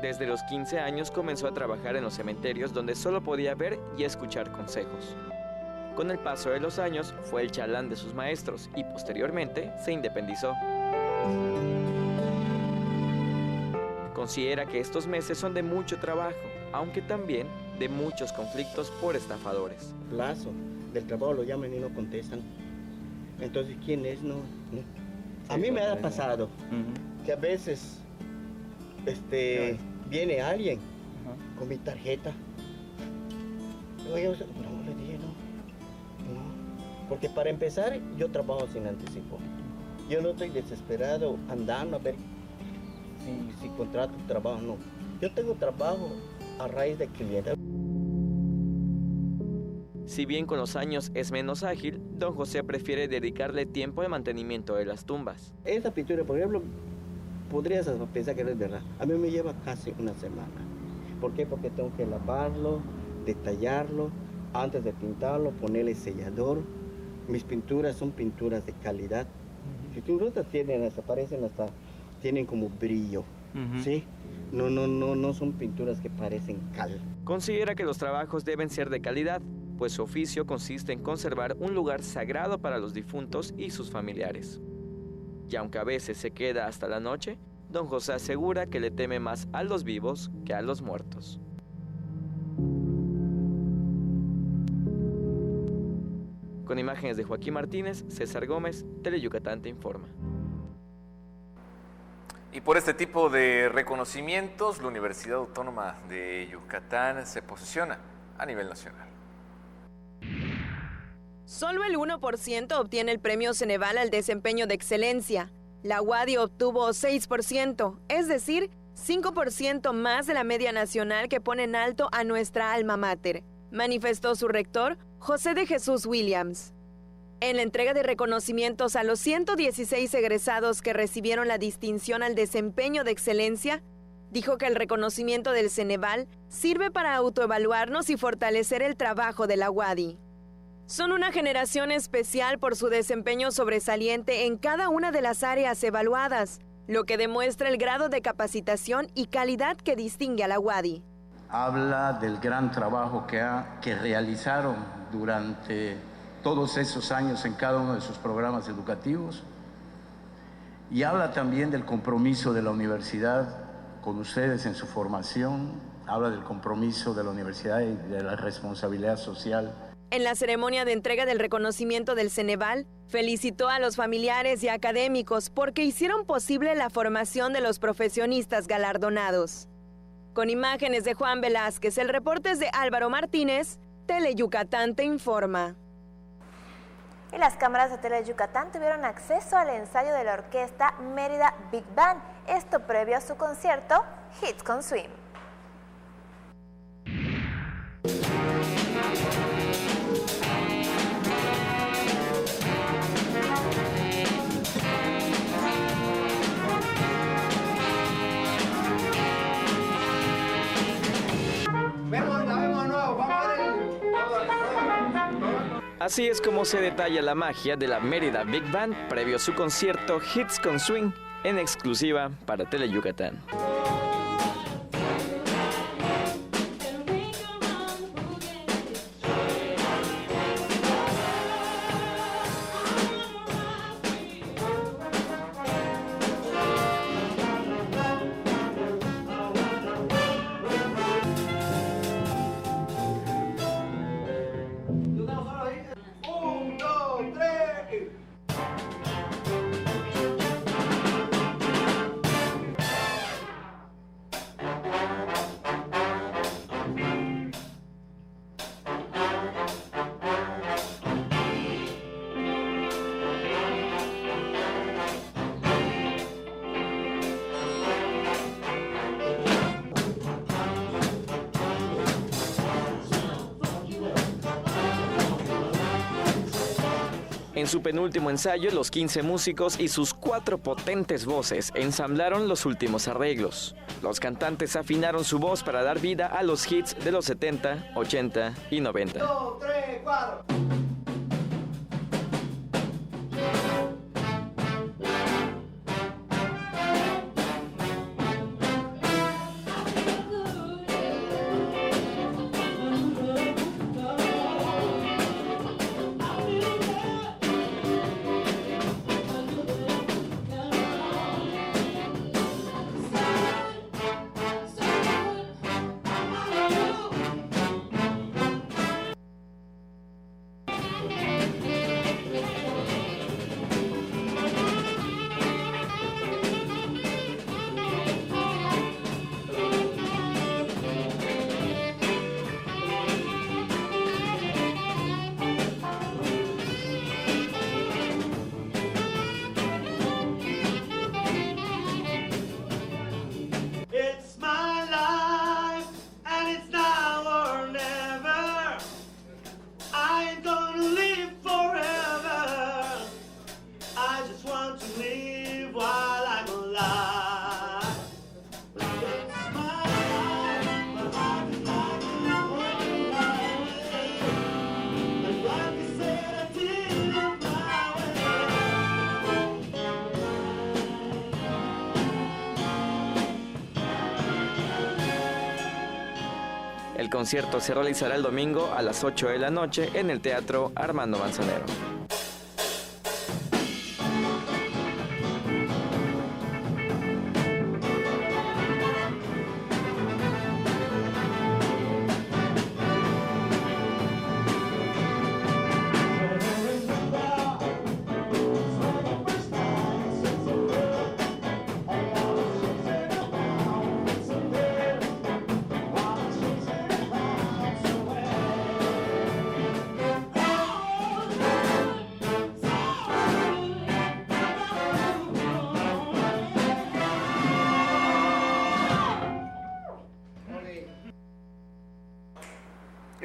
Desde los 15 años comenzó a trabajar en los cementerios donde solo podía ver y escuchar consejos. Con el paso de los años fue el chalán de sus maestros y posteriormente se independizó. Considera que estos meses son de mucho trabajo, aunque también de muchos conflictos por estafadores. Plazo del trabajo lo llaman y no contestan. Entonces, ¿quién es? No. A mí me ha pasado que a veces viene alguien con mi tarjeta. No, le dije no. Porque para empezar, yo trabajo sin anticipo. Yo no estoy desesperado andando a ver si contrato un trabajo, no. Yo tengo trabajo a raíz de clientes. Si bien con los años es menos ágil, don José prefiere dedicarle tiempo al mantenimiento de las tumbas. Esta pintura, por ejemplo, podrías pensar que no es verdad. A mí me lleva casi una semana. ¿Por qué? Porque tengo que lavarlo, detallarlo, antes de pintarlo, ponerle sellador. Mis pinturas son pinturas de calidad. Si tú notas, tienen como brillo, ¿sí? No son pinturas que parecen cal. Considera que los trabajos deben ser de calidad, pues su oficio consiste en conservar un lugar sagrado para los difuntos y sus familiares. Y aunque a veces se queda hasta la noche, don José asegura que le teme más a los vivos que a los muertos. Con imágenes de Joaquín Martínez, César Gómez, Teleyucatán te informa. Y por este tipo de reconocimientos, la Universidad Autónoma de Yucatán se posiciona a nivel nacional. Solo el 1% obtiene el premio Ceneval al desempeño de excelencia. La UADY obtuvo 6%, es decir, 5% más de la media nacional que pone en alto a nuestra alma mater, manifestó su rector, José de Jesús Williams. En la entrega de reconocimientos a los 116 egresados que recibieron la distinción al desempeño de excelencia, dijo que el reconocimiento del Ceneval sirve para autoevaluarnos y fortalecer el trabajo de la UADY. Son una generación especial por su desempeño sobresaliente en cada una de las áreas evaluadas. lo que demuestra el grado de capacitación y calidad que distingue a la UADY. Habla del gran trabajo que realizaron durante todos esos años en cada uno de sus programas educativos y habla también del compromiso de la universidad con ustedes en su formación, habla del compromiso de la universidad y de la responsabilidad social. En la ceremonia de entrega del reconocimiento del Ceneval, felicitó a los familiares y académicos porque hicieron posible la formación de los profesionistas galardonados. Con imágenes de Juan Velázquez, el reporte es de Álvaro Martínez, Teleyucatán te informa. Y las cámaras de Teleyucatán tuvieron acceso al ensayo de la orquesta Mérida Big Band, esto previo a su concierto Hits con Swing. Así es como se detalla la magia de la Mérida Big Band previo a su concierto Hits con Swing en exclusiva para Teleyucatán. En su penúltimo ensayo, los 15 músicos y sus 4 potentes voces ensamblaron los últimos arreglos. Los cantantes afinaron su voz para dar vida a los hits de los 70, 80 y 90. 2, 3, 4. El concierto se realizará el domingo a las 8 de la noche en el Teatro Armando Manzanero.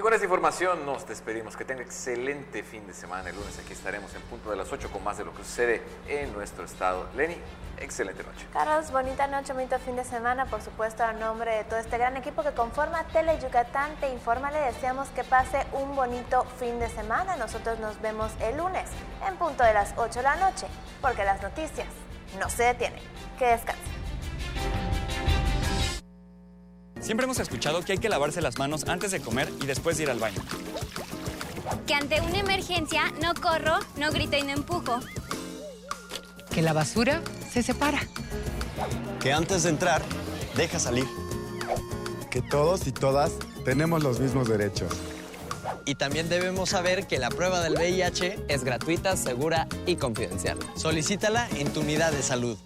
Con esta información nos despedimos. Que tenga excelente fin de semana. El lunes aquí estaremos en punto de las 8 con más de lo que sucede en nuestro estado. Lenny, excelente noche. Carlos, bonita noche, bonito fin de semana. Por supuesto, a nombre de todo este gran equipo que conforma Teleyucatán Te Informa, le deseamos que pase un bonito fin de semana. Nosotros nos vemos el lunes en punto de las 8 de la noche, porque las noticias no se detiene. Que descanse. Siempre hemos escuchado que hay que lavarse las manos antes de comer y después de ir al baño. Que ante una emergencia no corro, no grito y no empujo. Que la basura se separa. Que antes de entrar, deja salir. Que todos y todas tenemos los mismos derechos. Y también debemos saber que la prueba del VIH es gratuita, segura y confidencial. Solicítala en tu unidad de salud.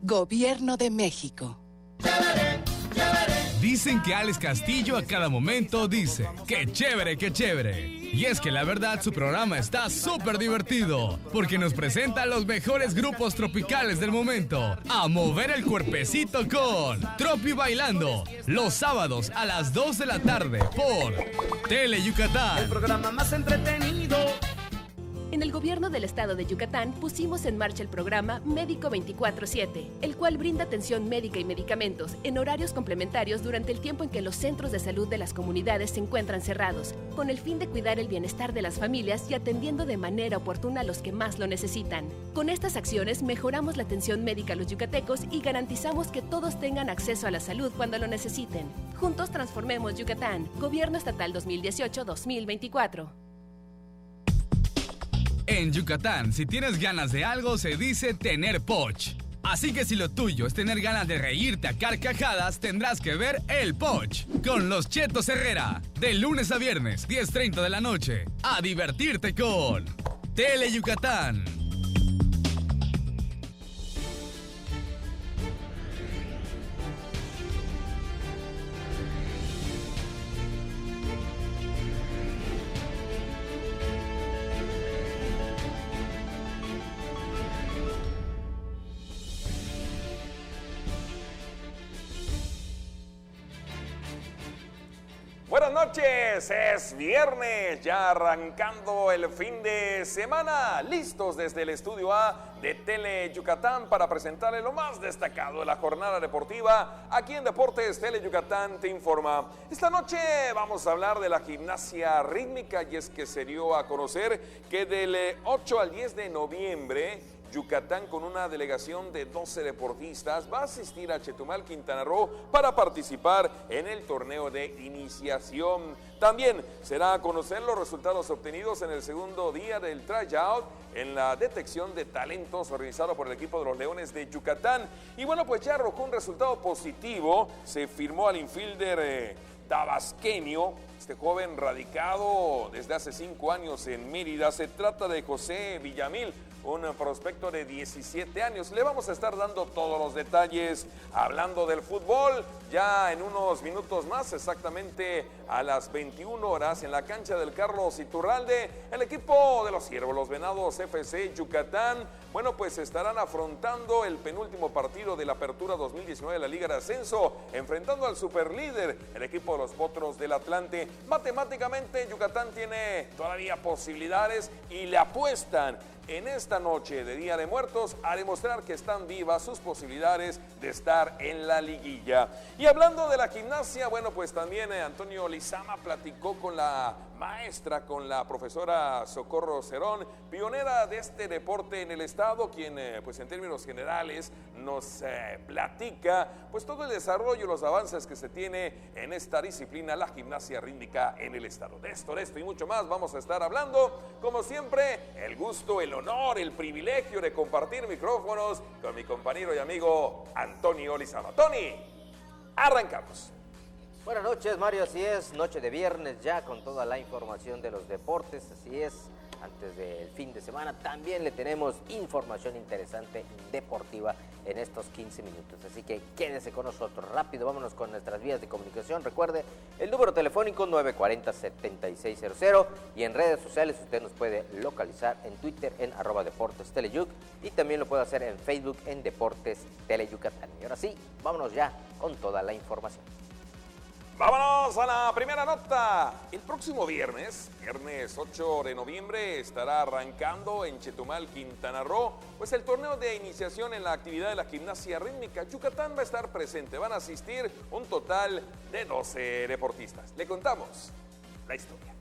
Gobierno de México. Dicen que Alex Castillo a cada momento dice, ¡qué chévere, qué chévere! Y es que la verdad su programa está súper divertido, porque nos presenta a los mejores grupos tropicales del momento, a mover el cuerpecito con Tropi Bailando, los sábados a las 2 de la tarde por Tele Yucatán. El programa más entretenido. En el gobierno del estado de Yucatán pusimos en marcha el programa Médico 24/7, el cual brinda atención médica y medicamentos en horarios complementarios durante el tiempo en que los centros de salud de las comunidades se encuentran cerrados, con el fin de cuidar el bienestar de las familias y atendiendo de manera oportuna a los que más lo necesitan. Con estas acciones mejoramos la atención médica a los yucatecos y garantizamos que todos tengan acceso a la salud cuando lo necesiten. Juntos transformemos Yucatán. Gobierno Estatal 2018-2024. En Yucatán, si tienes ganas de algo, se dice tener poch. Así que si lo tuyo es tener ganas de reírte a carcajadas, tendrás que ver El Poch con los Chetos Herrera. De lunes a viernes, 10:30 de la noche. A divertirte con Tele Yucatán. Buenas noches, es viernes, ya arrancando el fin de semana, listos desde el estudio A de Tele Yucatán para presentarle lo más destacado de la jornada deportiva. Aquí en Deportes Tele Yucatán te informa. Esta noche vamos a hablar de la gimnasia rítmica y es que se dio a conocer que del 8 al 10 de noviembre Yucatán, con una delegación de 12 deportistas, va a asistir a Chetumal, Quintana Roo, para participar en el torneo de iniciación. También será a conocer los resultados obtenidos en el segundo día del tryout en la detección de talentos organizado por el equipo de los Leones de Yucatán. Y bueno, pues ya arrojó un resultado positivo. Se firmó al infielder tabasqueño, este joven radicado desde hace 5 años en Mérida. Se trata de José Villamil, un prospecto de 17 años. Le vamos a estar dando todos los detalles. Hablando del fútbol, ya en unos minutos más, exactamente a las 21 horas, en la cancha del Carlos Iturralde, el equipo de los Ciervos, los Venados FC Yucatán, bueno, pues estarán afrontando el penúltimo partido de la Apertura 2019 de la Liga de Ascenso, enfrentando al superlíder, el equipo de los Potros del Atlante. Matemáticamente, Yucatán tiene todavía posibilidades y le apuestan en esta noche de Día de Muertos a demostrar que están vivas sus posibilidades de estar en la liguilla. Y hablando de la gimnasia, bueno, pues también Antonio Lizama platicó con la maestra, con la profesora Socorro Cerón, pionera de este deporte en el estado, quien pues en términos generales nos platica pues todo el desarrollo y los avances que se tiene en esta disciplina, la gimnasia rítmica en el estado. De esto y mucho más vamos a estar hablando. Como siempre, el gusto, el honor, el privilegio de compartir micrófonos con mi compañero y amigo Antonio Lizama. Tony, arrancamos. Buenas noches, Mario, así es, noche de viernes ya con toda la información de los deportes, así es, antes del fin de semana también le tenemos información interesante deportiva en estos 15 minutos, así que quédese con nosotros. Rápido, vámonos con nuestras vías de comunicación. Recuerde, el número telefónico 940-7600 y en redes sociales usted nos puede localizar en Twitter en @DeportesTeleYuc y también lo puede hacer en Facebook en Deportes Tele Yucatán. Y ahora sí, vámonos ya con toda la información. Vámonos a la primera nota. El próximo viernes 8 de noviembre, estará arrancando en Chetumal, Quintana Roo, pues el torneo de iniciación en la actividad de la gimnasia rítmica. Yucatán va a estar presente, van a asistir un total de 12 deportistas. Le contamos la historia.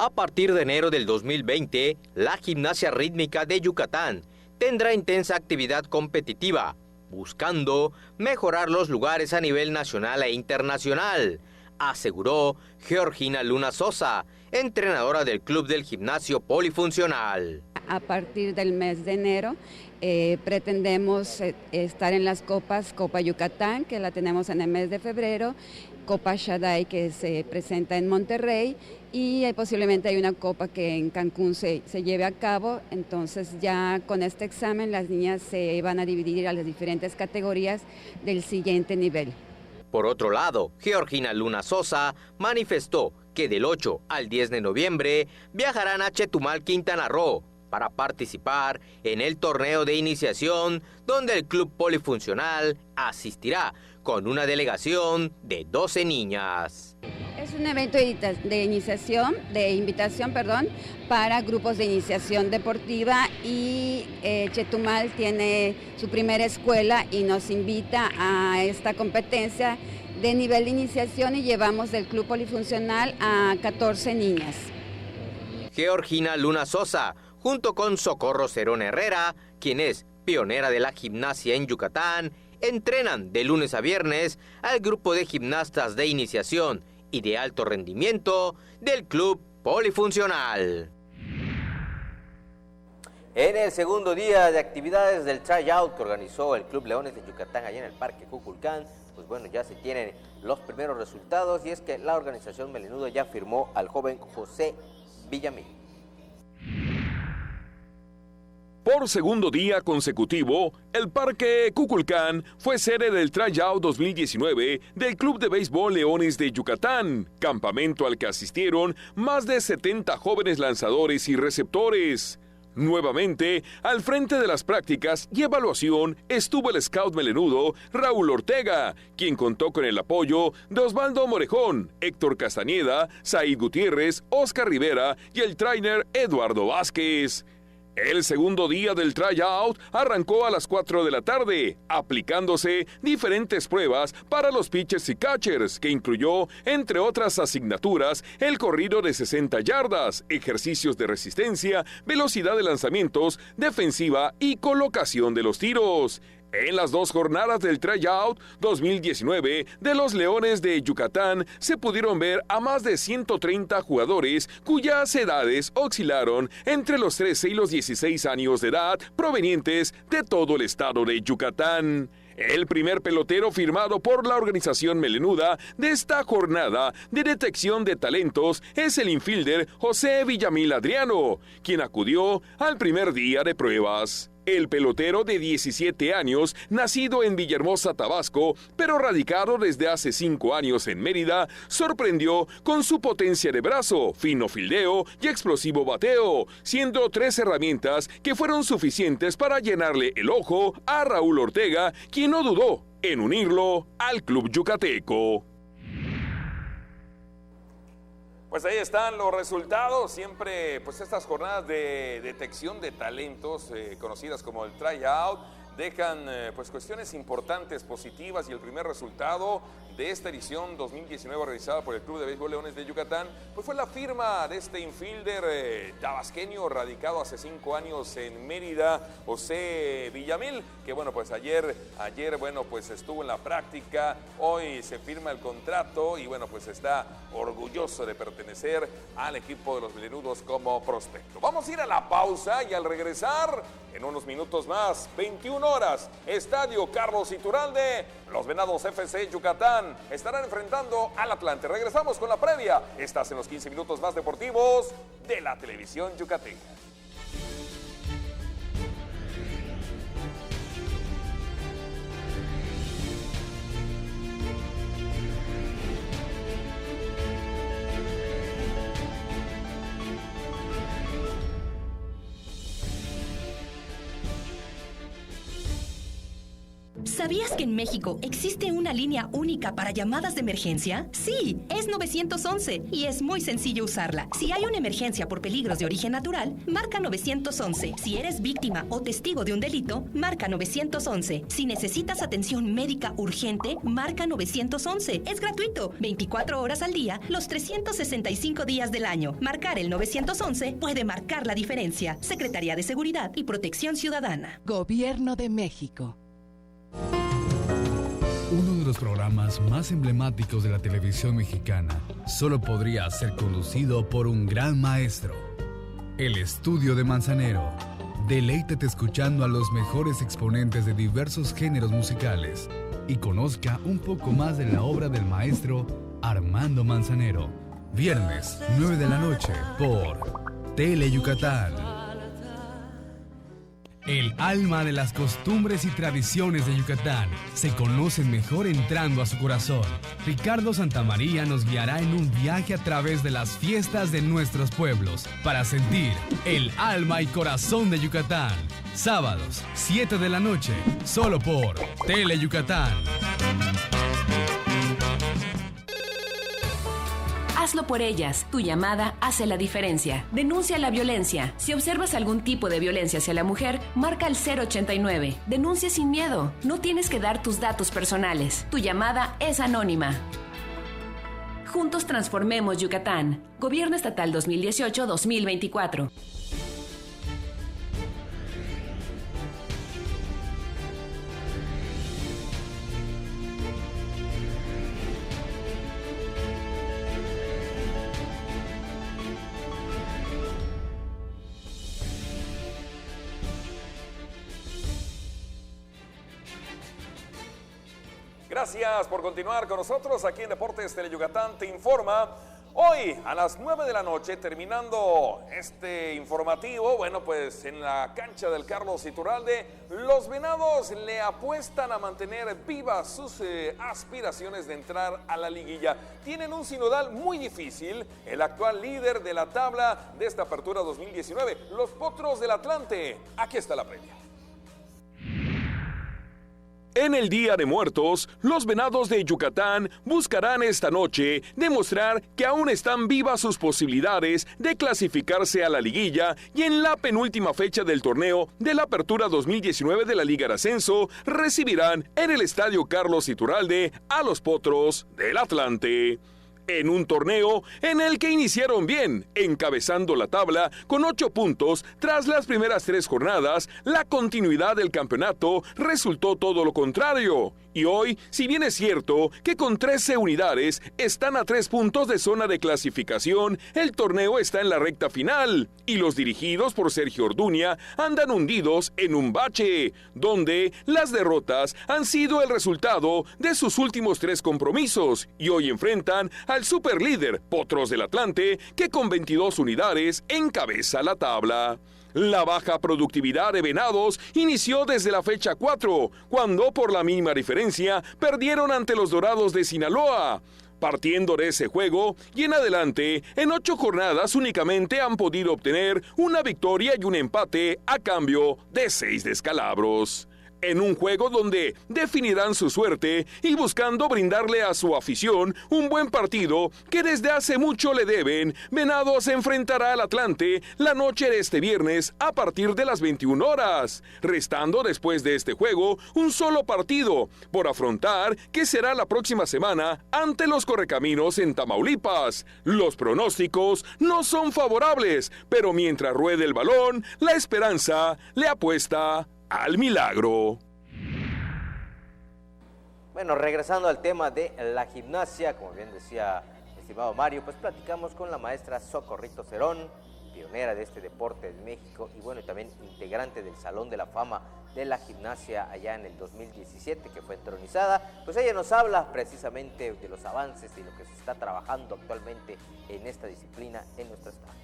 A partir de enero del 2020, la Gimnasia Rítmica de Yucatán tendrá intensa actividad competitiva, buscando mejorar los lugares a nivel nacional e internacional, aseguró Georgina Luna Sosa, entrenadora del Club del Gimnasio Polifuncional. A partir del mes de enero pretendemos estar en las copas, Copa Yucatán, que la tenemos en el mes de febrero, Copa Shaddai, que se presenta en Monterrey, y posiblemente hay una copa que en Cancún se lleve a cabo. Entonces ya con este examen las niñas se van a dividir a las diferentes categorías del siguiente nivel. Por otro lado, Georgina Luna Sosa manifestó que del 8 al 10 de noviembre viajarán a Chetumal, Quintana Roo, para participar en el torneo de iniciación, donde el Club Polifuncional asistirá con una delegación de 12 niñas. Es un evento de invitación para grupos de iniciación deportiva, y Chetumal tiene su primera escuela y nos invita a esta competencia de nivel de iniciación, y llevamos del Club Polifuncional a 14 niñas. Georgina Luna Sosa, junto con Socorro Cerón Herrera, quien es pionera de la gimnasia en Yucatán, entrenan de lunes a viernes al grupo de gimnastas de iniciación y de alto rendimiento del Club Polifuncional. En el segundo día de actividades del tryout que organizó el Club Leones de Yucatán allá en el Parque Kukulcán, pues bueno, ya se tienen los primeros resultados, y es que la organización melenudo ya firmó al joven José Villamil. Por segundo día consecutivo, el Parque Kukulcán fue sede del Tryout 2019 del Club de Béisbol Leones de Yucatán, campamento al que asistieron más de 70 jóvenes lanzadores y receptores. Nuevamente, al frente de las prácticas y evaluación estuvo el scout melenudo Raúl Ortega, quien contó con el apoyo de Osvaldo Morejón, Héctor Castañeda, Said Gutiérrez, Oscar Rivera y el trainer Eduardo Vázquez. El segundo día del tryout arrancó a las 4 de la tarde, aplicándose diferentes pruebas para los pitchers y catchers, que incluyó, entre otras asignaturas, el corrido de 60 yardas, ejercicios de resistencia, velocidad de lanzamientos, defensiva y colocación de los tiros. En las 2 jornadas del Tryout 2019 de los Leones de Yucatán se pudieron ver a más de 130 jugadores cuyas edades oscilaron entre los 13 y los 16 años de edad, provenientes de todo el estado de Yucatán. El primer pelotero firmado por la organización melenuda de esta jornada de detección de talentos es el infielder José Villamil Adriano, quien acudió al primer día de pruebas. El pelotero de 17 años, nacido en Villahermosa, Tabasco, pero radicado desde hace 5 años en Mérida, sorprendió con su potencia de brazo, fino fildeo y explosivo bateo, siendo 3 herramientas que fueron suficientes para llenarle el ojo a Raúl Ortega, quien no dudó en unirlo al club yucateco. Pues ahí están los resultados. Siempre pues estas jornadas de detección de talentos conocidas como el tryout dejan pues cuestiones importantes, positivas, y el primer resultado de esta edición 2019 realizada por el Club de Béisbol Leones de Yucatán pues fue la firma de este infielder tabasqueño radicado hace 5 años en Mérida, José Villamil, que bueno, pues ayer bueno, pues estuvo en la práctica, hoy se firma el contrato y bueno, pues está orgulloso de pertenecer al equipo de los melenudos como prospecto. Vamos a ir a la pausa y al regresar en unos minutos más, 21 horas, Estadio Carlos Iturralde, los Venados FC Yucatán estarán enfrentando al Atlante. Regresamos con la previa. Estás en los 15 minutos más deportivos de la televisión yucateca. ¿Sabías que en México existe una línea única para llamadas de emergencia? Sí, es 911 y es muy sencillo usarla. Si hay una emergencia por peligros de origen natural, marca 911. Si eres víctima o testigo de un delito, marca 911. Si necesitas atención médica urgente, marca 911. Es gratuito, 24 horas al día, los 365 días del año. Marcar el 911 puede marcar la diferencia. Secretaría de Seguridad y Protección Ciudadana. Gobierno de México. Uno de los programas más emblemáticos de la televisión mexicana solo podría ser conducido por un gran maestro. El Estudio de Manzanero. Deleítate escuchando a los mejores exponentes de diversos géneros musicales y conozca un poco más de la obra del maestro Armando Manzanero. Viernes, 9 de la noche, por Tele Yucatán. El alma de las costumbres y tradiciones de Yucatán se conocen mejor entrando a su corazón. Ricardo Santamaría nos guiará en un viaje a través de las fiestas de nuestros pueblos para sentir el alma y corazón de Yucatán. Sábados, 7 de la noche, solo por Tele Yucatán. Hazlo por ellas. Tu llamada hace la diferencia. Denuncia la violencia. Si observas algún tipo de violencia hacia la mujer, marca el 089. Denuncia sin miedo. No tienes que dar tus datos personales. Tu llamada es anónima. Juntos transformemos Yucatán. Gobierno Estatal 2018-2024. Gracias por continuar con nosotros aquí en Deportes Tele Yucatán Te Informa. Hoy a las 9 de la noche, terminando este informativo, bueno, pues en la cancha del Carlos Iturralde, los Venados le apuestan a mantener vivas sus aspiraciones de entrar a la liguilla. Tienen un sinodal muy difícil, el actual líder de la tabla de esta apertura 2019, los Potros del Atlante. Aquí está la previa. En el Día de Muertos, los Venados de Yucatán buscarán esta noche demostrar que aún están vivas sus posibilidades de clasificarse a la liguilla y en la penúltima fecha del torneo de la Apertura 2019 de la Liga de Ascenso recibirán en el Estadio Carlos Iturralde a los Potros del Atlante. En un torneo en el que iniciaron bien, encabezando la tabla con 8 puntos tras las primeras 3 jornadas, la continuidad del campeonato resultó todo lo contrario. Y hoy, si bien es cierto que con 13 unidades están a 3 puntos de zona de clasificación, el torneo está en la recta final y los dirigidos por Sergio Orduña andan hundidos en un bache, donde las derrotas han sido el resultado de sus últimos 3 compromisos y hoy enfrentan al superlíder Potros del Atlante, que con 22 unidades encabeza la tabla. La baja productividad de Venados inició desde la fecha 4, cuando por la mínima diferencia perdieron ante los Dorados de Sinaloa. Partiendo de ese juego y en adelante, en 8 jornadas únicamente han podido obtener una victoria y un empate a cambio de 6 descalabros. En un juego donde definirán su suerte y buscando brindarle a su afición un buen partido que desde hace mucho le deben, Venados se enfrentará al Atlante la noche de este viernes a partir de las 21 horas, restando después de este juego un solo partido por afrontar, que será la próxima semana ante los Correcaminos en Tamaulipas. Los pronósticos no son favorables, pero mientras ruede el balón, la esperanza le apuesta al milagro. Bueno, regresando al tema de la gimnasia, como bien decía estimado Mario, pues platicamos con la maestra Socorrito Cerón, pionera de este deporte en México y bueno, también integrante del Salón de la Fama de la Gimnasia allá en el 2017, que fue entronizada. Pues ella nos habla precisamente de los avances y lo que se está trabajando actualmente en esta disciplina en nuestro estado.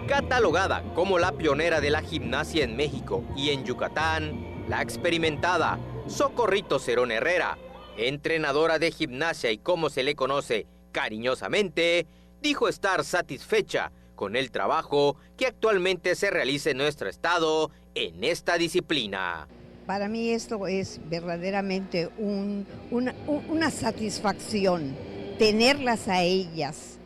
Catalogada como la pionera de la gimnasia en México y en Yucatán, la experimentada Socorrito Cerón Herrera, entrenadora de gimnasia y como se le conoce, Cariñosamente, dijo estar satisfecha con el trabajo que actualmente se realiza en nuestro estado en esta disciplina. Para mí esto es verdaderamente una satisfacción, tenerlas a ellas,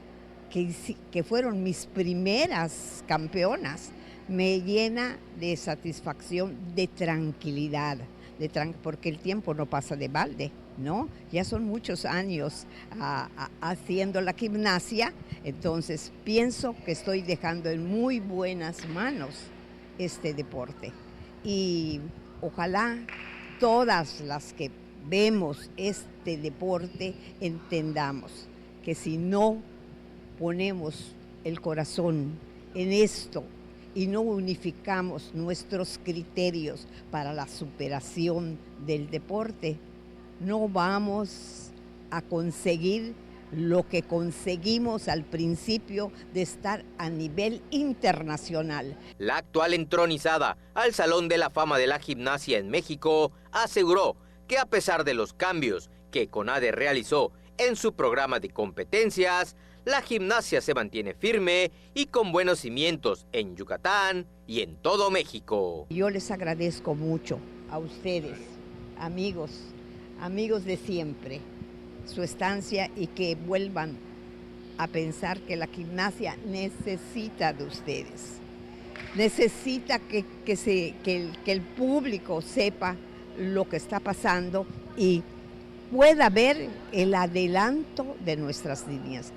que fueron mis primeras campeonas, me llena de satisfacción, de tranquilidad, porque el tiempo no pasa de balde, ¿no? Ya son muchos años haciendo la gimnasia, entonces pienso que estoy dejando en muy buenas manos este deporte. Y ojalá todas las que vemos este deporte entendamos que si no ponemos el corazón en esto y no unificamos nuestros criterios para la superación del deporte, no vamos a conseguir lo que conseguimos al principio de estar a nivel internacional. La actual entronizada al Salón de la Fama de la Gimnasia en México aseguró que a pesar de los cambios que CONADE realizó en su programa de competencias, la gimnasia se mantiene firme y con buenos cimientos en Yucatán y en todo México. Yo les agradezco mucho a ustedes, amigos de siempre, su estancia y que vuelvan a pensar que la gimnasia necesita de ustedes. Necesita que el público sepa lo que está pasando y pueda ver el adelanto de nuestras líneas.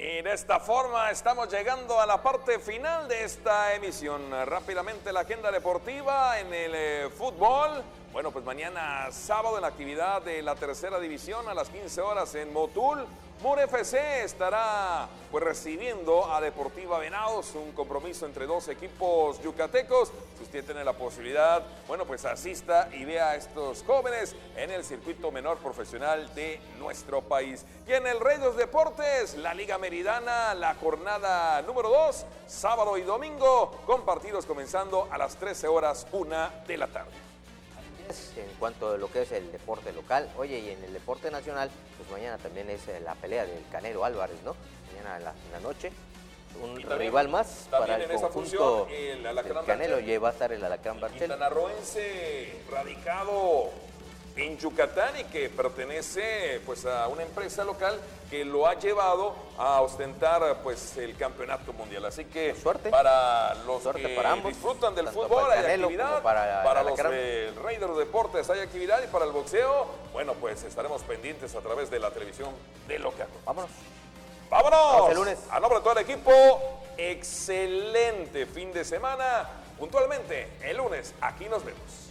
Y de esta forma estamos llegando a la parte final de esta emisión. Rápidamente la agenda deportiva en el fútbol. Bueno, pues mañana sábado en la actividad de la tercera división a las 15 horas en Motul, Mur FC estará pues recibiendo a Deportiva Venados, un compromiso entre dos equipos yucatecos. Si usted tiene la posibilidad, bueno, pues asista y vea a estos jóvenes en el circuito menor profesional de nuestro país. Y en el Rey de los Deportes, la Liga Meridana, la jornada número 2, sábado y domingo, con partidos comenzando a las 13:01 de la tarde. En cuanto a lo que es el deporte local, oye, y en el deporte nacional, pues mañana también es la pelea del Canelo Álvarez, ¿no? Mañana en la noche, un rival más para el conjunto del Canelo, va a estar el Alacrán Barcel. Quintanarroense, radicado en Yucatán y que pertenece pues a una empresa local que lo ha llevado a ostentar pues el campeonato mundial. Así que suerte para los que para ambos, disfrutan del fútbol hay actividad, para los del Rey de los Deportes hay actividad y para el boxeo, bueno, pues estaremos pendientes a través de la televisión de lo que acontece. Vámonos. ¡Vámonos! El lunes. A nombre de todo el equipo, excelente fin de semana. Puntualmente, el lunes, aquí nos vemos.